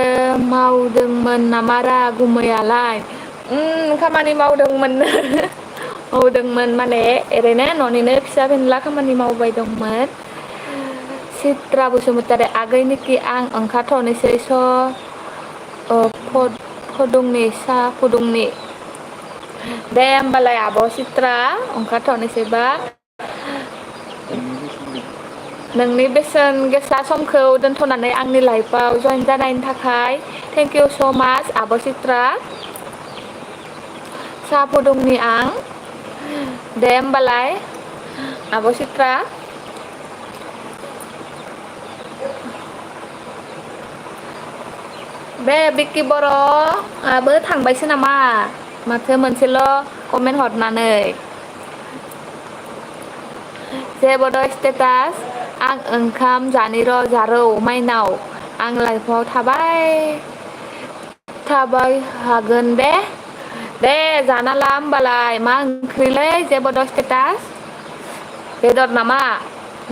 [SPEAKER 1] मावदोंमोन नामारा गुमैयालाय खामानि मावदोंमोन माने ओरैनो न'निनो फिसा फेनला खामानि मावबाय दंमोन चित्रा बसुमतारी आगैनिखि आं ओंखारथ'नोसै साहा फुदुंनि दे होमबालाय आब' चित्रा ओंखारथ'नोसैबा नोंनि बेसेन गोसा समखौ दोनथ'नानै आंनि लाइफआव जइन जानायनि थाखाय थेंक इउ स' माच आब' चित्रा साहा फुदुंनि आं दे होमबालाय आब' चित्रा बे बिक्कि बर'आबो थांबायसो नामा माथो मोनसेल' कमेन्ट हरनानै जेबोद स्टेटास आं ओंखाम जानि र' जारौ माइनाव आं लाइफआव थाबाय हागोन दे जाना ला होमबालाय मा ओंख्रिलै जेबोद स्टेटास बेदर नामा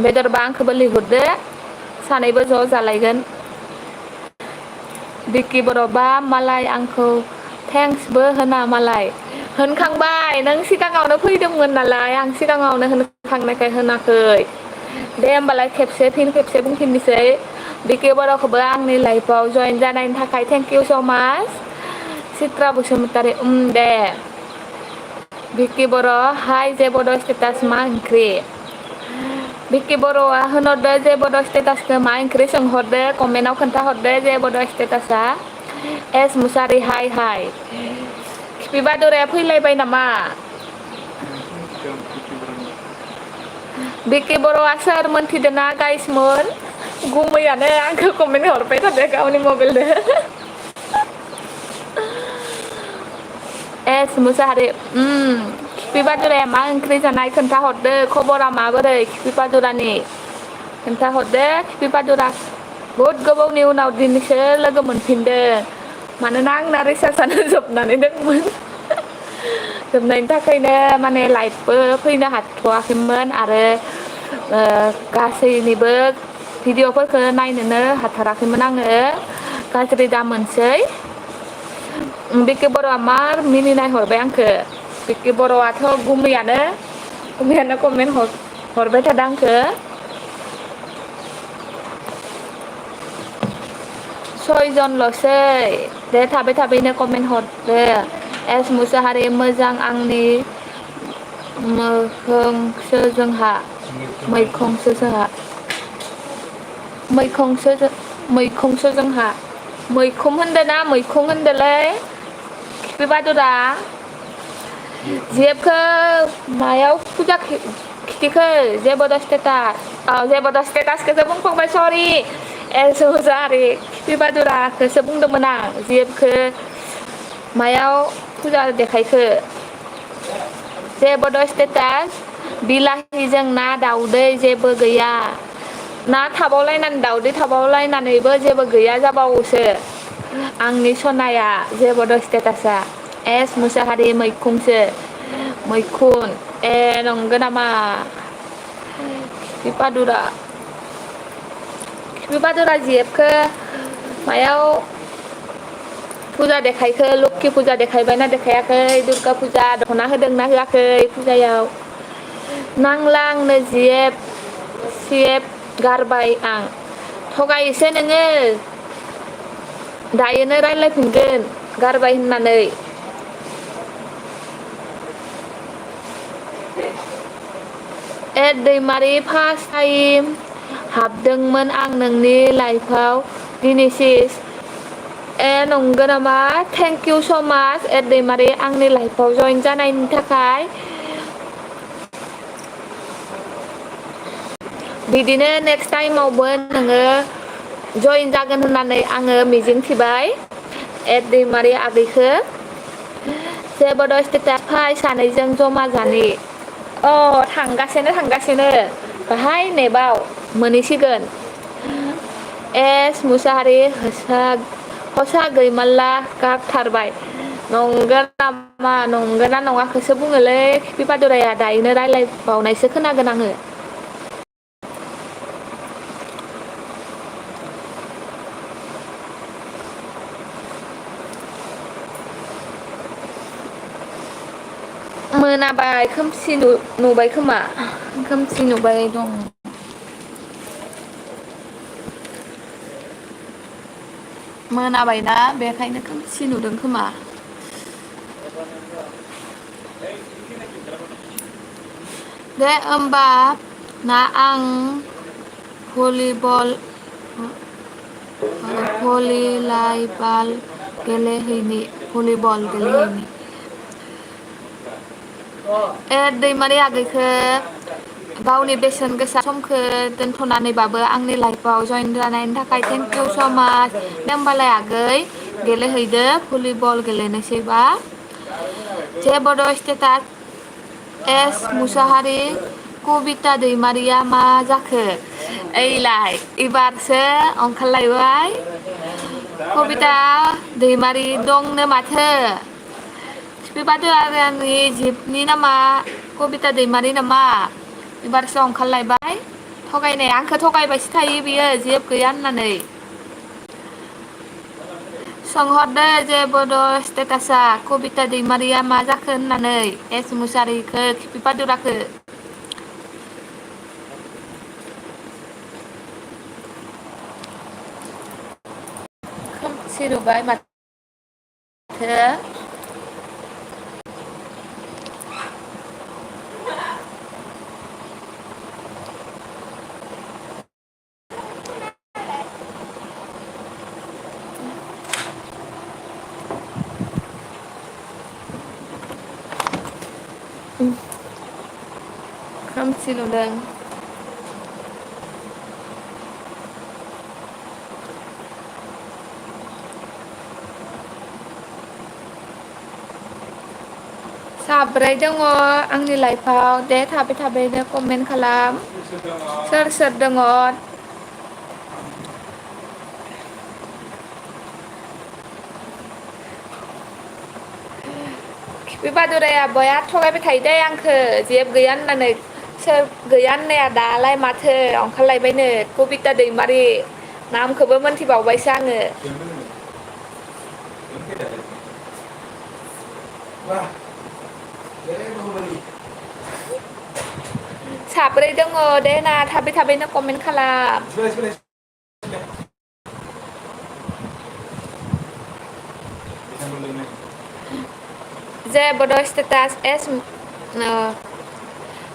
[SPEAKER 1] बेदरबा आंखौबो लिंहरदो सानैबो ज' जालायगोन बिक्कि बर'बा मालाय आंखौ थेंक्सबो होना मालाय होनखांबाय नों सिगाङावनो फैदोंमोन नालाय आं सिगाङावनो होनखांनायखाय होनाखै दे होमबालाय फिन खेबसे बुंफिननोसै बिक्कि बर'खौबो आंनि लाइफआव जइन जानायनि थाखाय थेंक इउ स' माच चित्रा बसुमतारी दे बिक्कि बर' हाय जेबोद स्टेटास मा ओंख्रि बिक्कि बर'आ होनहरदो जेबोद स्टेटासखौ मा ओंख्रि सोंहरदो कमेन्टआव खोन्थाहरदो जेबोद स्टेटासआ एस मुसारि हाय खिफि बादुराया फैलायबाय नामा बिक्कि बर'आ सोर मोनथिदोंना गाइसमोन गुमैयानो आंखौ कमेन्ट हरबाय थादों गावनि मबाइलजों एस मुसाहारि खिफि बादुराया मा ओंख्रि जानाय खोन्थाहरदो खबरा माबोरै खिफि बादुरानि खोन्थाहरदो खिफि बादुरा बहुद गोबावनि उनाव दिनैसो लोगो मोनफिनदों मानोना आंना रिसार्जआनो जोबनानै दंमोन जोबनायनि थाखायनो माने लाइभबो फैनो हाथ'वाखैमोन आरो गासैनिबो भिडिअ'फोरखौ नायनोनो हाथाराखैमोन आङो गाज्रि दा मोनसै बिक्कि बर'आ मार मिनिनाय हरबाय आंखौ बिक्कि बर'आथ' गुमैयानो कमेन्ट हरबाय थादों आंखौ सयजनल'सै दे थाबैनो कमेन्ट हरदो एस मुसाहारि मोजां आंनि मैखंसो जोंहा मैखम होनदों ना मैखं होनदोंलै खिफि बादुरा जेबखौ मायाव फुजा खिथिखो जेबोद स्टेटासखौसो बुंफ्लांबाय सरि एस मुसाहारि खिफि बादुराखौसो बुंदोंमोन आं जेबखौ मायाव फुजा देखायखो जेबोद स्टेटास बिलाहिजों ना दाउदै जेबो गैया ना थाबावलायनानै दाउदै थाबावलायनानैबो जेबो गैया जाबावोसो आंनि सनाया जेबोद स्टेटासआ एस मुसाहारि मैखुन नंगौ नामा खिफि बादुरा जेबखौ मायाव फुजा देखायखो लोखि फुजा देखायबायना देखायाखै दुर्गा फुजा दख'ना होदोंना होआखै फुजायाव नांला आंनो सिएब गारबाय आं थगायोसो नोङो दायोनो रायज्लायफिनगोन गारबाय होननानै दैमारि फार्स्ट टाइम हाबदोंमोन आं नोंनि लाइफआव दिनैसिम नंगौ नामा थेंक इउ स' माच दैमारि आंनि लाइफआव जइन जानायनि थाखाय बिदिनो नेक्स्ट टाइमावबो नोङो जइन जागोन होननानै आङो मिजिंथिबाय दैमारि आगैखौ जेबोद स्टेटास फाय सानैजों जमा जानि थांगासिनो बाहाय नेबाव मोनहैसिगोन एस मुसाहारि हसा गैमाला गाबथारबाय नंगोना नङाखौसो बुङोलै खिफि बादुराया दायोनो रायज्लायबावनायसो खोनागोन आङो मोनाबाय खोमसि नुबाय खोमा खोमसि नुबाय दं मोनाबायना बेखायनो खोमसि नुदों खोमा दे होमबा ना आं भलिबल भलिलाइबाल गेलेहैनि भलिबल गेलेहैनि दैमारि आगैखो गावनि बेसेन गोसा समखौ दोनथ'नानैबाबो आंनि लाइफआव जइन जानायनि थाखाय थेंक इउ स' माच दे होमबालाय आगै गेलेहैदो भलिबल गेलेनोसैबा जेबो स्टेटास एस मुसाहारि कबिता दैमारिया मा जाखो ओइलाय एबारसो ओंखारलायबाय कबिता दैमारि दंनो माथो खिफिबादो आरो आंनि जिबनि नामा कबिता दैमारि नामा एबारसो ओंखारलायबाय थगायनाय आंखौ थगायबायसो थायो बियो जेब गैया होननानै सोंहरदो जेबो स्टेटासा कबिता दैमारिया मा जाखो होननानै एस मुसाहारिखौ खिफिबादुराखो खोमसि नुबाय माथो खोमसि नुदों साब्रै दङ आंनि लाइफआव दे थाबै थाबैनो कमेन्ट खालाम सोर सोर दङ खिफि बादुराया बया थगायबाय थायो दै आंखौ जेब गैया होननानै सोर गैया होननाया दालाय माथो ओंखारलायबायनो कबिता दैमारि नामखौबो मोनथिबावबायसो आङो साब्रै दङ दे ना थाबै थाबैनो कमेन्ट खालाम जेबो स्टेटास एस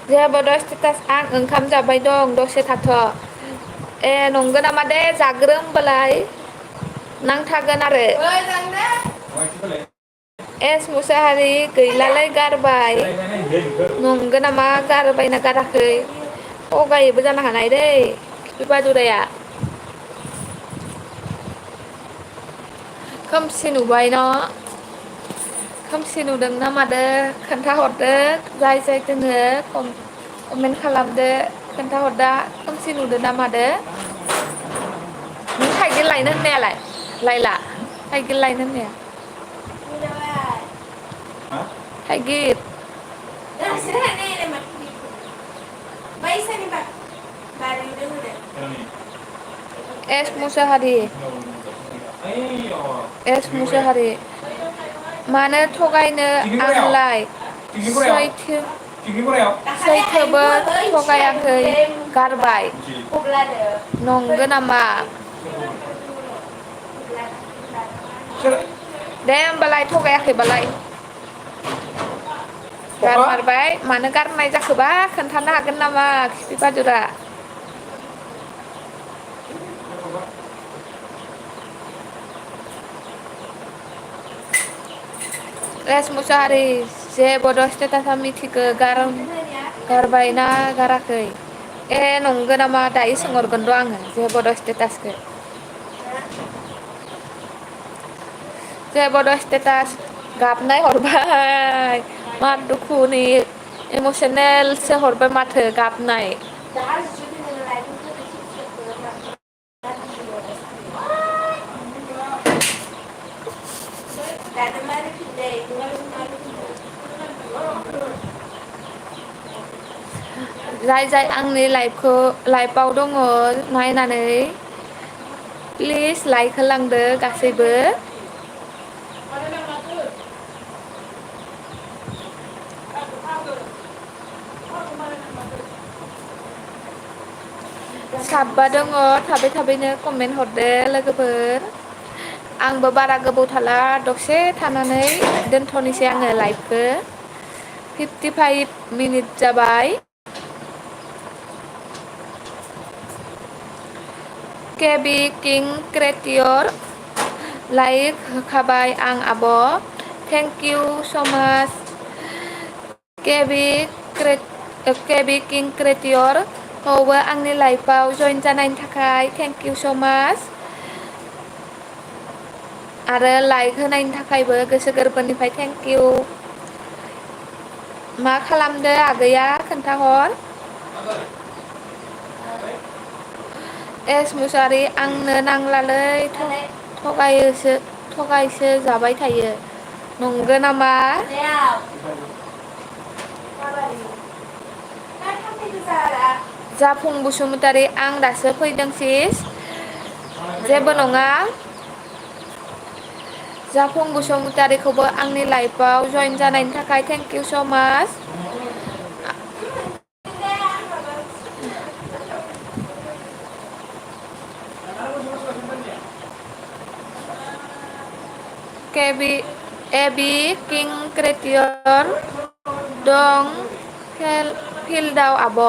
[SPEAKER 1] जेबो स्टेटास आं ओंखाम जाबाय दं दसे थाथ' ए नंगौ नामा दे जाग्रो होमबालाय नांथागोन आरो एस मुसाहारि गैलालाय गारबाय नंगौ नामा गारबायना गाराखै थगायोबो जानो हानाय दै खिफि बादुराया खोमसि नुबाय न' खोमसि नुदों ना मादो खोन्थाहरदो जाय जाय दोङो कमेन्ट खालामदो खोन्थाहरदा खोमसि नुदो ना मादो नों थाइगिर लायनो होननायालाय लायला थाइगिर लायनो होननाया थाइगिर एस मुसाहारि एस मुसाहारि मानो थगायनो आंलाय सैथोबो थगायाखै गारबाय नंगौ नामा दे होमबालाय थगायाखैबालाय गारमारबाय मानो गारनाय जाखोबा खोन्थानो हागोन नामा खिफि बादुरा एस मुसाहारि जेबो स्टेटासा मिथिगो गारबाय ना गाराखै ए नंगौ नामा दायो सोंहरगोन र' आङो जेबो स्टेटासखौ जेबो स्टेटास गाबनाय हरबाय मा दुखुनि इमसनेलसो हरबाय माथो गाबनाय जाय जाय आंनि लाइफआव दङ नायनानै प्लिज लाइक होलांदो गासैबो साबा दङ थाबै थाबैनो कमेन्ट हरदो लोगोफोर आंबो बारा गोबाव थाला दसे थानानै दोनथ'नोसै आङो लाइभखौ 55 मिनिट जाबाय केबि किं क्रिएटर लाइक होखाबाय आं आब' थेंक इउ स' माच केबि किं क्रिएटर खौबो आंनि लाइफआव जइन जानायनि थाखाय थेंक इउ स' माच आरो लाइक होनायनि थाखायबो गोसो गोरबोनिफ्राय थेंक इउ। मा खालामदो आगैया खोन्थाहर। एस मुसारि आंनो नांलालै थगायसो जाबाय थायो नंगो नामा? जाफुं बसुमतारी आं दासो फैदों सिस जेबो नङा। जाफुं बसुमतारीखौबो आंनि लाइफआव जइन जानायनि थाखाय थेंक इउ स' माच। एबि किं क्रिएटर दं फिल्डआव आब'।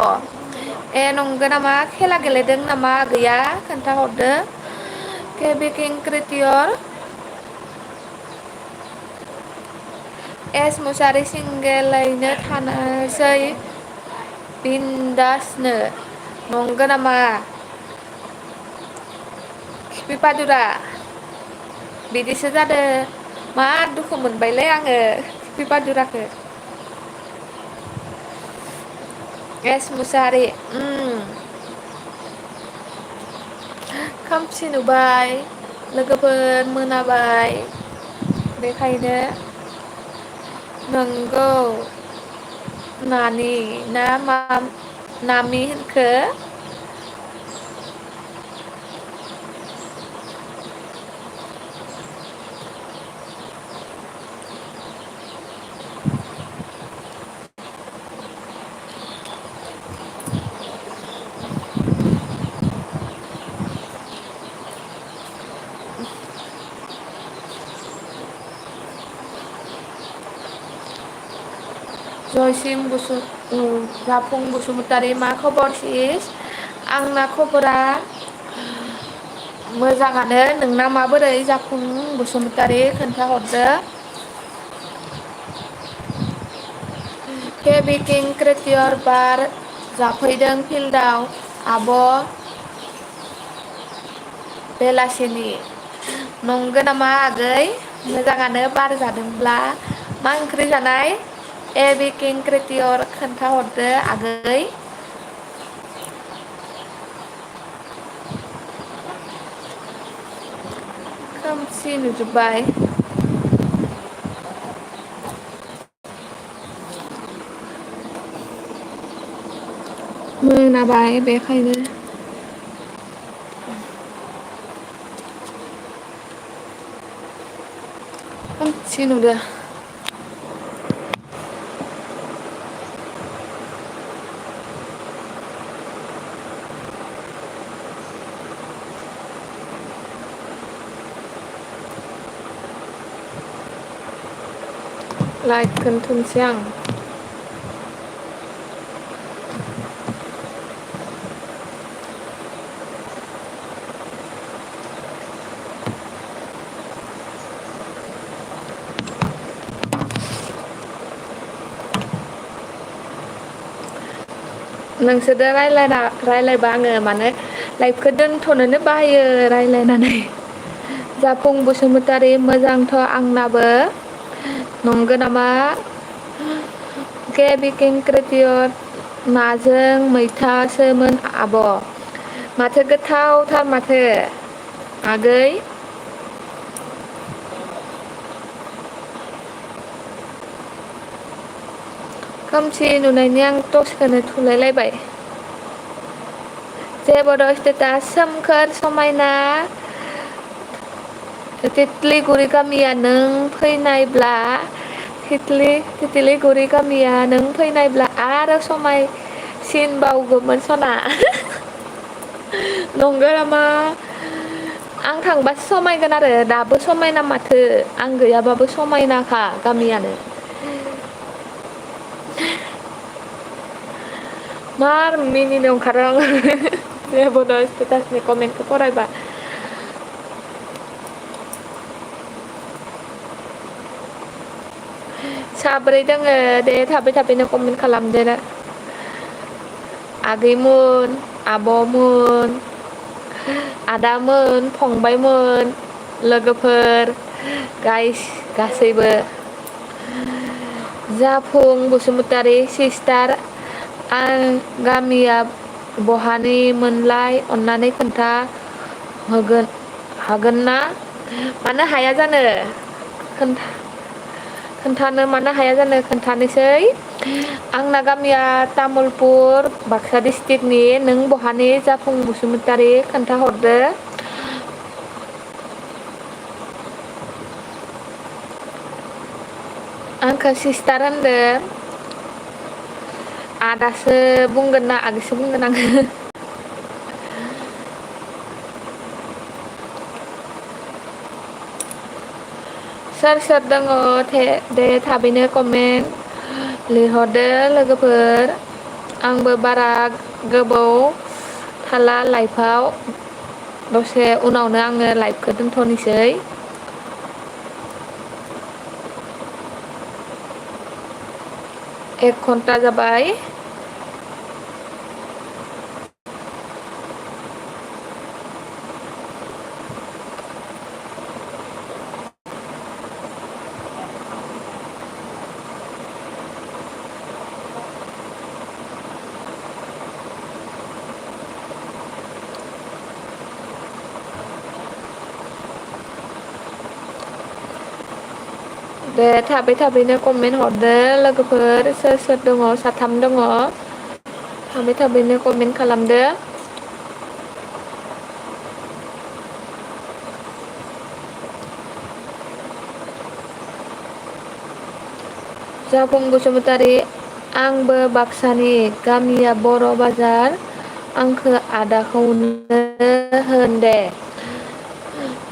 [SPEAKER 1] ए नंगो नामा खेला गेलेदों नामा आगैया खोन्थाहरदो। केबि किं क्रिएटर एस मुसारि सिंगेलैनो थानोसै बिन्दासनो नंगो नामा? खिफि पादुरा बिदिसो जादो मा दुखु मोनबायलै आङो खिफि पादुराखो। एस मुसाहारि खोमसि नुबाय लोगोफोर मोनाबाय बेखायनो नंगौ नानि ना नामि होनखो? जाफुं बसुमतारी मा खबर सिस? आंना खबरा मोजाङानो नोंना माबोरै जाफुं बसुमतारी खोन्थाहरदो। केबि किं क्रिएटर बार जाफैदों फिल्डआव आब' बेलासिनि नंगो नामा आगै मोजाङानो बार जादोंब्ला मा ओंख्रि जानाय एबि किं क्रिएटर खोन्थाहरदो आगै। खोमसि नुजोब्बाय मोनाबाय बेखायनो खोमसि नुदो। लाइटखौनो थुनोसै आं। नोंसोरदो रायलायबा आङो माने लाइफखौ दोनथ'नोनो बायो रायलायनानै। जाफुं बसुमतारी मोजांथ' आंनाबो नंगो नामा? केबि किं क्रिएटर नाजों मैथासोमोन आब'। माथो गोथावथार माथो आगै। खोमसि नुनायनि आं टर्चखौनो थुलायलायबाय। जेबोद स्टेटास सोमखोर समायना तितलिगुरि गामिया नों फैनायब्ला तितलिगुरि गामिया नों फैनायब्ला आरो समायसिनबावगौमोन सना। नंगौ नामा? आं थांबासो समायगोन आरो दाबो समायना माथो आं गैयाबाबो समायनाखा गामियानो। मार मिनिनो ओंखारो आङो। जे बड' स्टेटासनि कमेन्टखौ फरायबा साब्रै दोङो दे थाबै कमेन्ट खालामदो आगैमोन आब'मोन आदामोन फंबायमोन लोगोफोर गासैबो जाफुं बसुमतारी सिस्टार आं गामिया बहानि मोनलाय अन्नानै खोन्था हागोन ना मानो हाया जानो खोन्थानो मानो हाया जानो खोन्थानोसै आंना गामिया तामुलपुर बाक्सा डिस्ट्रिक्टनि नों बहानि जाफुं बसुमतारी खोन्थाहरदो आंखौ सिस्टार होनदो आदासो बुंगोन ना आगैसो बुंगोन आङो सोर दङ दे थाबैनो कमेन्ट लिरहरदो लोगोफोर आंबो बारा गोबाव थाला लाइफआव दसे उनावनो आङो लाइफखौ दोनथ'नोसै एक घन्टा जाबाय दे थाबैनो कमेन्ट हरदो लोगोफोर सोर दङ साथाम दङ थाबैनो कमेन्ट खालामदो जाफुं बसुमतारी आंबो बाक्सानि गामिया बर' बाजार आंखो आदाखौनो होन दे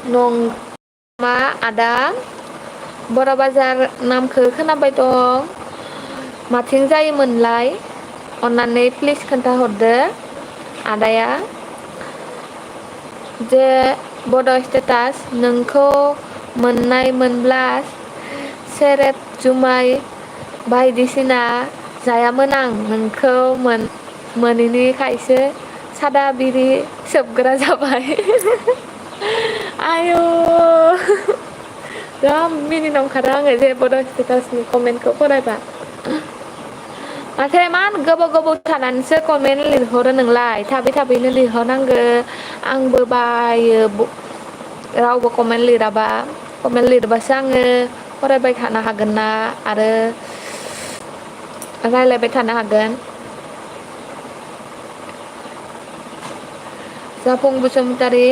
[SPEAKER 1] नंमा आदा बर' बाजार नामखौ खोनाबाय दं माथिं जायोमोनलाय अन्नानै प्लिज खोन्थाहरदो आदाया जे बड' स्टेटास नोंखौ मोनब्ला सेरेब जुमाय बायदिसिना जायामोन आं नोंखौ मोनैनिखायसो सादा बिरि सोबग्रा जाबाय आयौ जा मिनिनो ओंखारो आङो जे बड' स्टेटासनि कमेन्टखौ फरायबा माथो इमान गोबाव थानानैसो कमेन्ट लिरहरो नोंलाय थाबैनो लिरहरनांगो आंबो बायो रावबो कमेन्ट लिराबा कमेन्ट लिरबासो आङो फरायबाय थानो हागोन ना आरो रायलायबाय थानो हागोन जाफुं बसुमतारी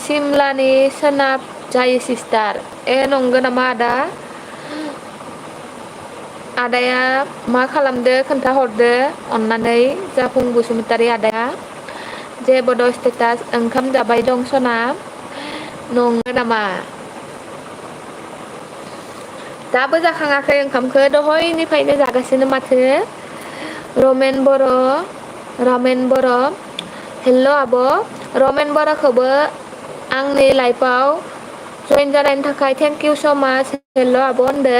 [SPEAKER 1] सिमलानि सोनाब जायो सिस्टार नंगौ नामा आदाया मा खालामदो खोन्थाहरदो अन्नानै जाफुं बसुमतारी आदाया जे बड' स्टेटास ओंखाम जाबाय दं सना नंगौ नामा दाबो जाखाङाखै ओंखामखौ दहयनिफ्रायनो जागासिनो माथो रमेन बर' हेल' आब' रमेन बर'खौबो आंनि लाइफआव जइन जानायनि थाखाय थेंक इउ स' माच हेल' आब' होनदो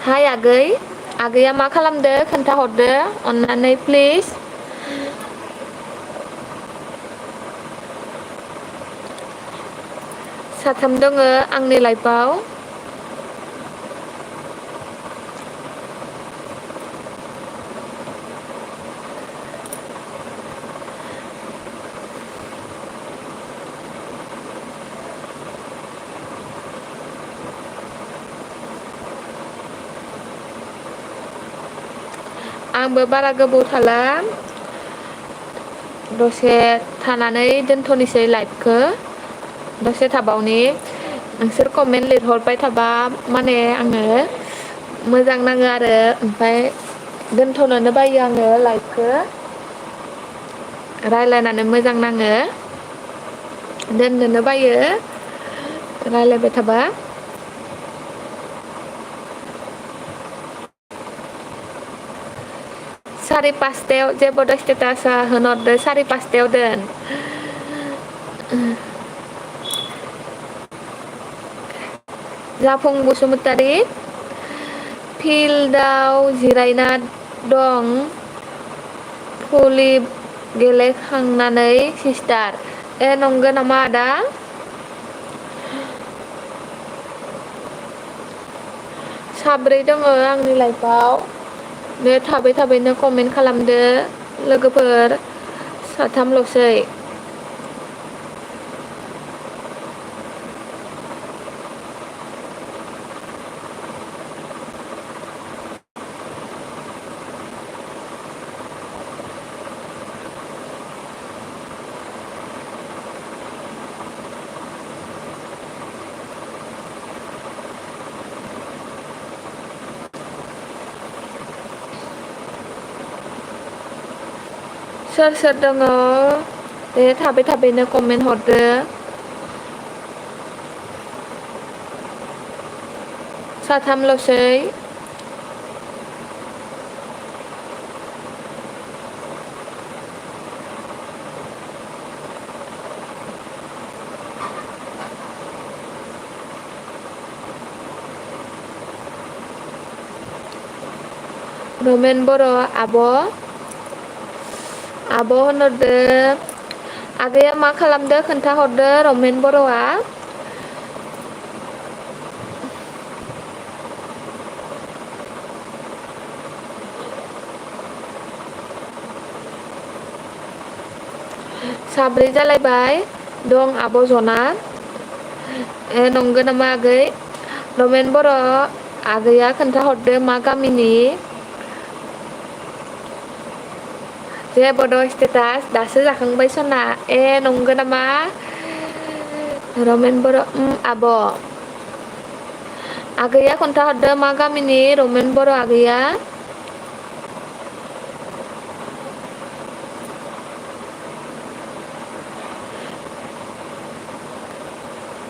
[SPEAKER 1] हाय आगैया मा खालामदो खोन्थाहरदो अन्नानै प्लिज साथाम दङ आंनि लाइफआव आंबो बारा गोबाव थाला दसे थानानै दोनथ'नोसै लाइफखौ दसे थाबावनि नोंसोर कमेन्ट लिरहरबाय थाबा माने आङो मोजां नाङो आरो ओमफ्राय दोनथ'नोनो बायो आङो लाइफखौ रायलायनानै मोजां नाङो दोननोनो बायो रायलायबाय थाबा सारि पासतायाव जेबो स्टेटासा होनहरदो सारि पासतायाव दोन जाफुं बसुमतारी फिल्डआव जिरायना दं भलि गेलेखांनानै सिस्टार नंगौ नामा आदा साब्रै दङ आंनि लाइफआव बे थाबैनो कमेन्ट खालामदो लोगोफोर साथामल'सै सोर दङ दे थाबैनो कमेन्ट हरदो साथामल'सै रमेन बर' आब' होनहरदो आगैया मा खालामदो खोन्थाहरदो रमेन बर'आ साब्रै जालायबाय दं आब' जना नंगौ नामा आगै रमेन बर' आगैया खोन्थाहरदो मा गामिनि जेबो स्टेटास दासो जाखांबाय सना नंगौ नामा रमेन बर' आब' आगैया खोन्थाहरदो मा गामिनि रमेन बर' आगैया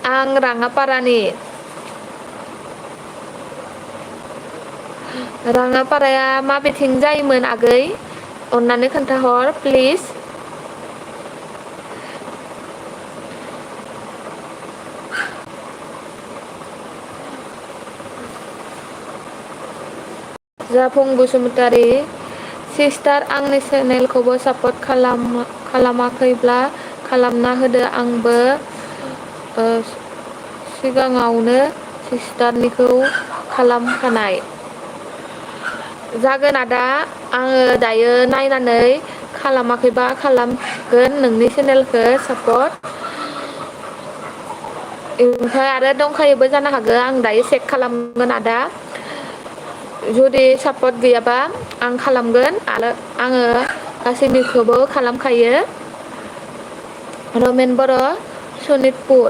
[SPEAKER 1] आं राङापाराया माबेथिं जायोमोन आगै अन्नानै खोन्थाहर प्लिज जाफुं बसुमतारी सिस्टार आंनि चेनेलखौबो सापर्ट खालामाखैब्ला खालामना होदो आंबो सिगाङावनो सिस्टारनिखौ खालामखानाय जागोन आदा आङो दायो नायनानै खालामाखैबा खालामगोन नोंनि चेनेलखौ सापर्ट ओमफ्राय आरो दंखायोबो जानो हागौ आं दायो चेक खालामगोन आदा जुदि सापर्ट गैयाबा आं खालामगोन आरो आङो गासैनिखौबो खालामखायो रमेन बर' सनितपुर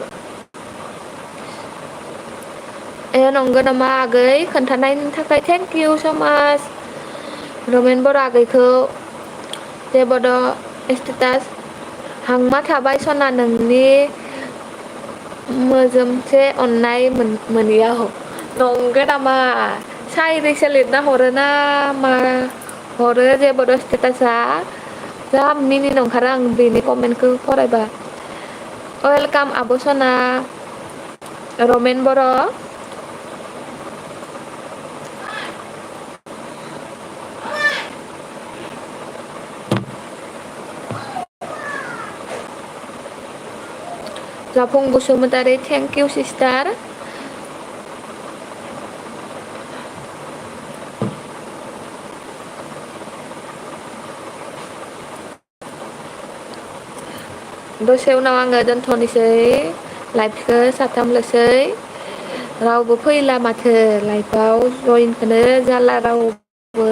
[SPEAKER 1] नंगौ नामा आगै खोन्थानायनि थाखाय थेंक इउ स' माच रमेन बर' आगैखौ जेबो स्टेटास हांमा थाबाय सना नोंनि मोजोमसे अननाय मोनैयाव नंगौ नामा साइरिसो लिरना हरोना मा हरो जेबो स्टेटासा जा मिनिनो ओंखारो आं बेनि कमेन्टखौ फरायबा वेलकाम आब' सना रमेन बर' जाफुं बसुमतारी थेंक इउ सिस्टार दसे उनाव आङो दोनथ'नोसै लाइफखौ साथामल'सै रावबो फैला माथो लाइफआव जइनखौनो जाला रावबो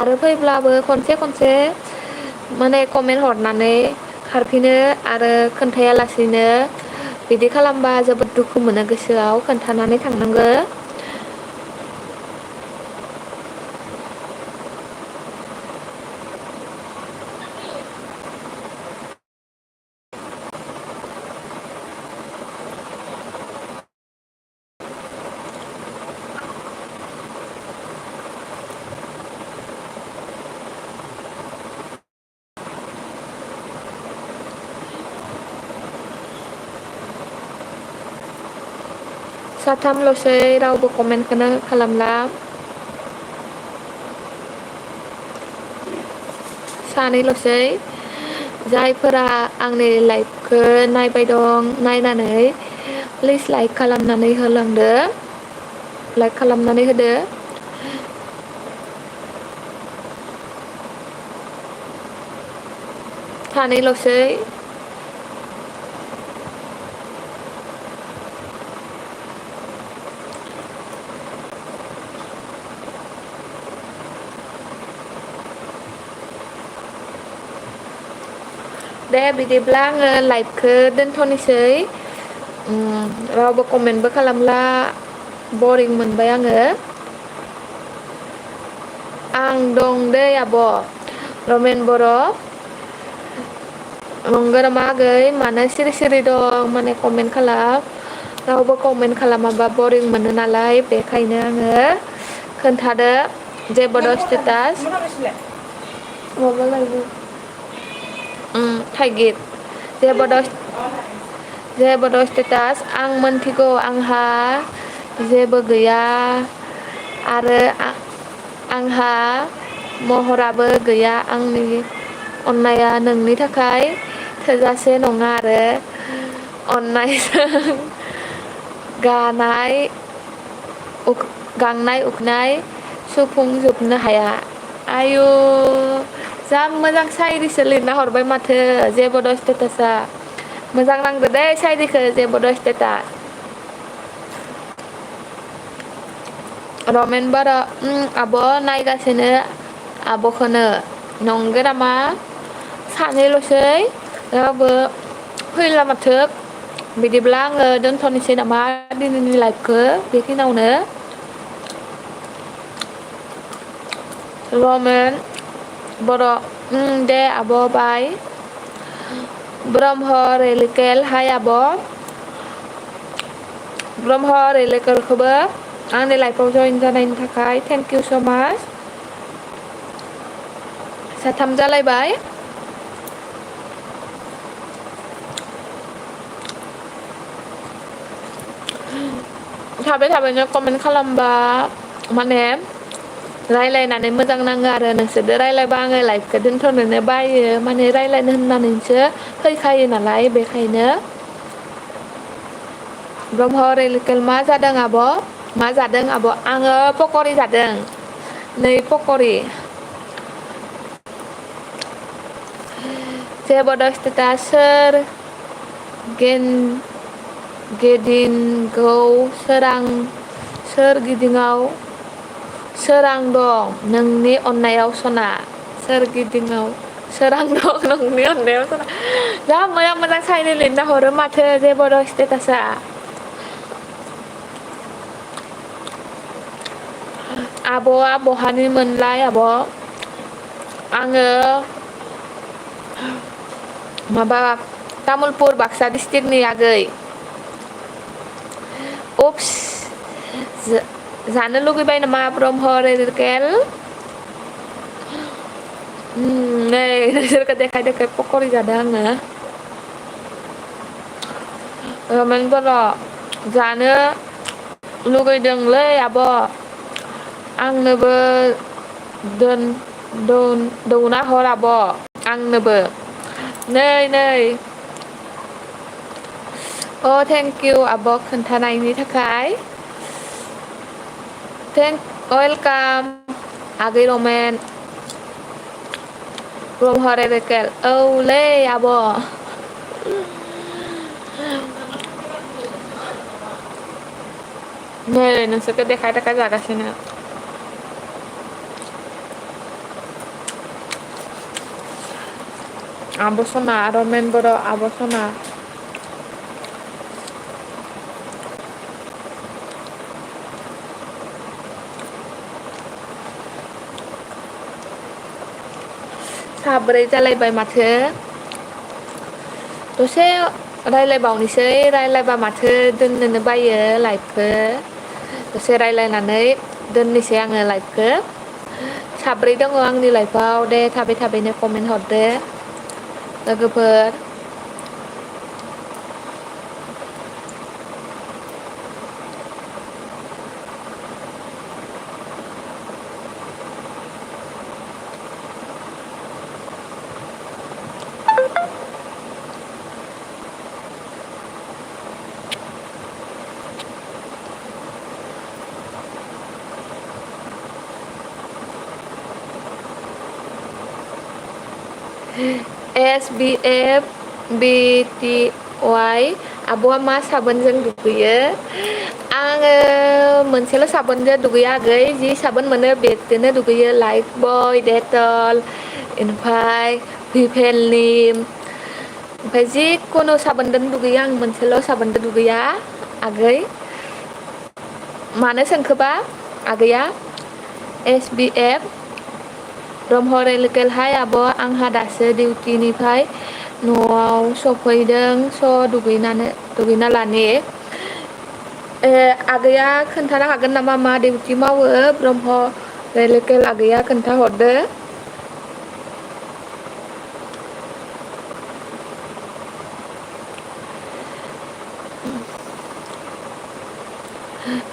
[SPEAKER 1] आरो फैब्लाबो खनसे माने कमेन्ट हरनानै खारफिनो आरो खोन्थायालासिनो बिदि खालामबा जोबोद दुखु मोनो गोसोआव खोन्थानानै थांनांगौ साथामल'सै रावबो कमेन्टखौनो खालामला सानैल'सै जायफोरा आंनि लाइभखौ नायबाय दं नायनानै प्लिज लाइक खालामनानै होलांदो लाइक खालामनानै होदो सानैल'सै दे बिदिब्ला आङो लाइभखौ दोनथ'नोसै रावबो कमेन्टबो खालामला बरिं मोनबाय आं दं दै आब' रमेन बर' नंगौ नामा आगै मानो सिरि सिरि दं माने कमेन्ट खालाम रावबो कमेन्ट खालामाबा बरिं मोनो नालाय बेखायनो आङो खोन्थादो जेबो स्टेटास माबा लायनो थाइगिर जेबो स्टेटास आं मोनथिगौ आंहा जेबो गैया आरो आंहा महराबो गैया आंनि अननाया नोंनि थाखाय थोजासे नङा आरो अननायजों गांनाय उखैनाय सुफुंजोबनो हाया आयु जा मोजां सायरिसो लिरना हरबाय माथो जेबो स्टेटासआ मोजां नांदो दै सायरिखौ जेबो स्टेटास रमेन बारा आब' नायगासिनो आब'खौनो नंगौ नामा सानैल'सै रावबो फैला माथो बिदिब्ला आङो दोनथ'नोसै नामा दिनैनि लाइभखौ बेखिनियावनो रमेन बर' दे आब' बाय ब्रह्म रेलिकेल हाय आब' ब्रह्म रेलिकेलखौबो आंनि लाइफआव जइन जानायनि थाखाय थेंक इउ स' माच साथाम जालायबाय थाबैनो कमेन्ट खालामबा माने रायलायनानै मोजां नाङो आरो नोंसोरजों रायलायबा आङो लाइभखौ दोनथ'नोनो बायो माने रायलायनो होननानैसो फैखायो नालाय बेखायनो ब्रह्म रेलिकेल मा जादों आब' मा जादों आब' आङो पकरि जादों नै पकरि जेबो स्टेटास गेदिंगौ सोरगिदिङाव सोरां दं नोंनि अननायाव सना सोरगिदिङाव सोरां दं नोंनि अननायाव सना जा मोजां साइनि लिरना हरो माथो जेबो स्टेटासआ आब'आ बहानि मोनलाय आब' आङो माबा तामुलपुर बाक्सा डिस्ट्रिक्टनि आगै उपस जानो लुगैबाय नामा ब्रह्म रेलिकेल नै नोंसोरखौ देखाय पकरि जादों आङो रमेन बर' जानो लुगैदोंलै आब' आंनोबो दौना हर आब' आंनोबो नै अ थेंक इउ आब' खोन्थानायनि थाखाय वेलकाम आगै रमेन ब्रह्म रेलिकेल औलै आब' नै नोंसोरखौ देखाय जागासिनो आब' सना रमेन बर' आब' सना साब्रै जालायबाय माथो दसे रायलायबावनोसै रायलायबा माथो दोननोनो बायो लाइभखौ दसे रायलायनानै दोननोसै आङो लाइभखौ साब्रै दङ आंनि लाइफआव दे थाबैनो कमेन्ट हरदो लोगोफोर SBF BTY आब'आ मा साबोनजों दुगैयो आङो मोनसेल' साबोनजों दुगैया आगै जि साबोन मोनो बेजोंनो दुगैयो लाइक बय डेटल ओमफ्राय भिभेलनिम ओमफ्राय जिखुनु साबोनजों दुगैयो आं मोनसेल' साबोनजों दुगैया आगै मानो सोंखोबा आगैया SBF ब्रह्म रेलकेल हाय आब' आंहा दासो डिउटिनिफ्राय न'आव सफैदों स' दुगैना लानि आगैया खोन्थानो हागोन नामा मा डिउटि मावो ब्रह्म रेलकेल आगैया खोन्थाहरदो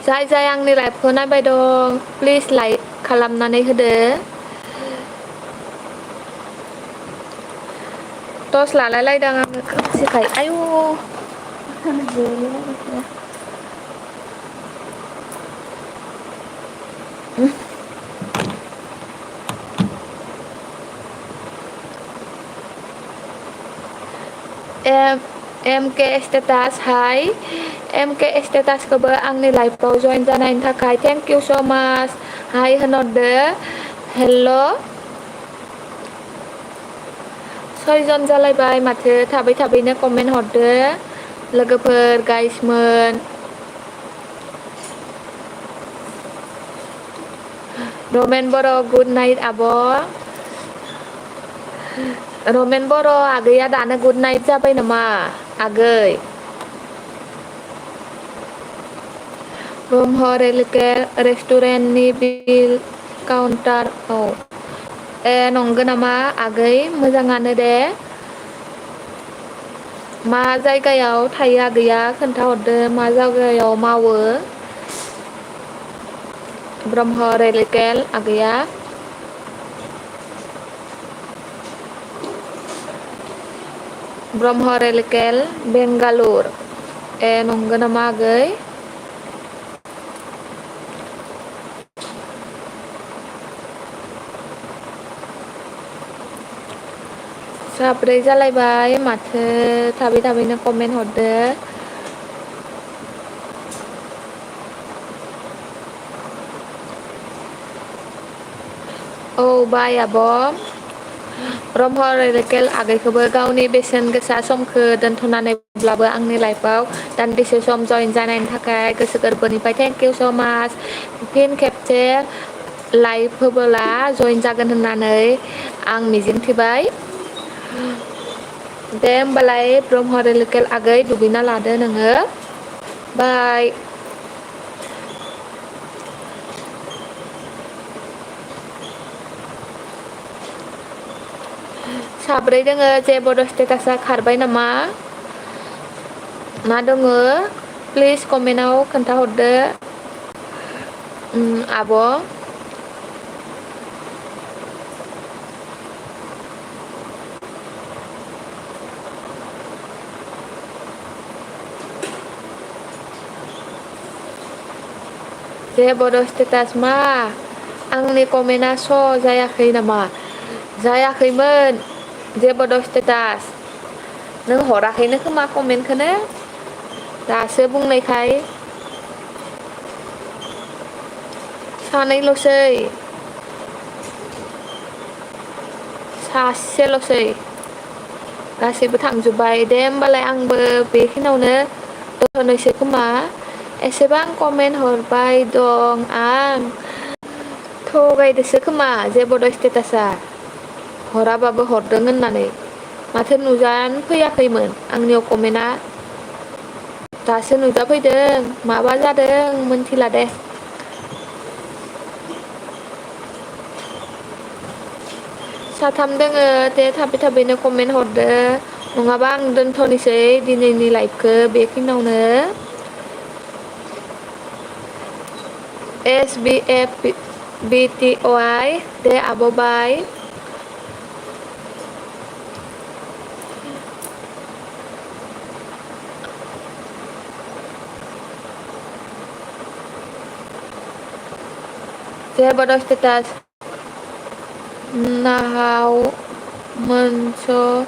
[SPEAKER 1] जाय जाय आंनि लाइभखौ नायबाय दं प्लिज लाइक खालामनानै होदो टस लालायलायदों आङो खोमसिखाय आयु MK स्टेटास हाय MK स्टेटासखौबो आंनि लाइफआव जइन जानायनि थाखाय थेंक इउ स' माच हाय होनहरदो हेल' 6 जन जालायबाय माथो थाबैनो कमेन्ट हरदो लोगोफोर गाइसमोन रमेन बर' गुड नाइट आब' रमेन बर' आगैया दानो गुड नाइट जाबाय नामा आगै ब्रह्म रेलकेल रेस्टुरेन्टनि बिल काउन्टाराव नंगौ नामा आगै मोजाङानो दे मा जायगायाव थायो आगैया खोन्थाहरदो मा जायगायाव मावो ब्रह्म रेलकेल आगैया ब्रह्म रेलकेल बेंगालुर नंगौ नामा आगै साब्रै जालायबाय माथो थाबैनो कमेन्ट हरदो औ बाय आब' ब्रह्म रेलकेल आगैखौबो गावनि बेसेन गोसा समखौ दोनथ'नानैब्लाबो आंनि लाइफआव दान्दिसे सम जइन जानायनि थाखाय गोसो गोरबोनिफ्राय थेंक इउ स' माच फिन खेबसे लाइभ होबोला जइन जागोन होननानै आं मिजिंथिबाय दे होमबालाय ब्रह्म रेलकेल आगै दुगैना लादो नोङो बाय साब्रै दोङो जेबो स्टेटासा खारबाय नामा मा दङ प्लिज कमेन्टआव खोन्थाहरदो आब' जेबो स्टेटास मा आंनि कमेन्टआ स' जायाखै नामा जायाखैमोन जेबो स्टेटास नों हराखैनो खोमा कमेन्टखौनो दासो बुंनायखाय सानैल'सै सासेल'सै गासैबो थांजोब्बाय दे होमबालाय आंबो बेखिनियावनो दोनथ'नोसै खोमा एसेबां कमेन्ट हरबाय दं आं थगायदोसो खोमा जेबो स्टेटासा हराबाबो हरदों होननानै माथो नुजानो फैयाखैमोन आंनियाव कमेन्टआ दासो नुजाफैदों माबा जादों मोनथिला दे साथाम दोङो दे थाबैनो कमेन्ट हरदो नङाबा आं दोनथ'नोसै दिनैनि लाइभखौ बेखिनियावनो SBF BTY दे आब' बाय जेबो स्टेटास नाहाव मोनस'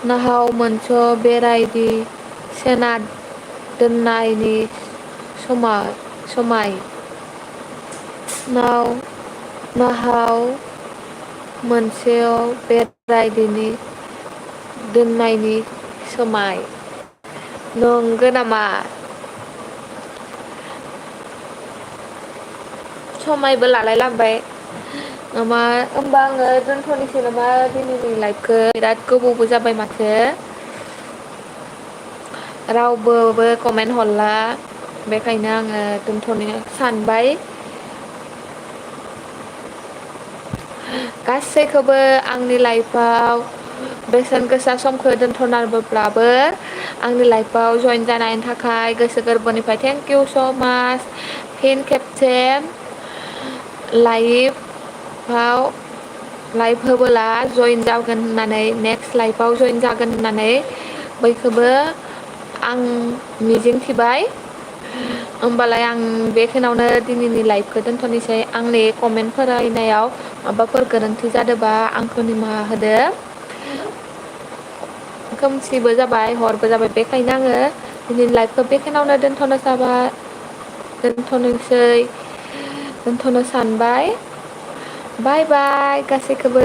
[SPEAKER 1] नाहाव मोनस' बेरायदि सेना दोननायनि समाय नाहाव मोनसेयाव बेरायदिनि दोननायनि समाय नंगौ नामा? समायबो लालाय लांबाय नामा होमबा आङो दोनथ'नोसै नामा दिनैनि लाइफखौ बिराद गोबावबो जाबाय माथो रावबो कमेन्ट हरला बेखायनो आङो दोनथ'नो सानबाय गासैखौबो आंनि लाइफआव बेसेन गोसा समखौ दोनथ'नानैब्लाबो आंनि लाइफआव जइन जानायनि थाखाय गोसो गोरबोनिफ्राय थेंक इउ स' माच फिन खेबसे लाइफ होबोला जइन जागोन होननानै नेक्स्ट लाइफआव जइन जागोन होननानै बयखौबो आं मिजिंथिबाय होमबालाय आं बेखिनियावनो दिनैनि लाइफखौ दोनथ'नोसै आंनि कमेन्ट फरायनायाव माबाफोर गोरोन्थि जादोंबा आंखौ निमाहा होदो खोमसिबो जाबाय हरबो जाबाय बेखायनो आङो दिनैनि लाइफखौ बेखिनियावनो दोनथ'नो सानबाय बाय बाय गासैखौबो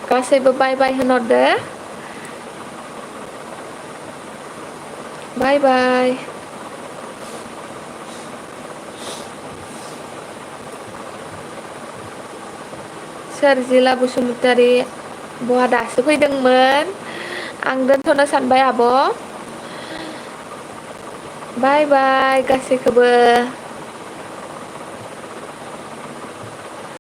[SPEAKER 1] गासैबो बाय बाय होनहरदो बाय बाय सोरजिला बसुमतारी बहा दासो फैदोंमोन आं दोनथ'नो सानबाय आब' बाय बाय गासैखौबो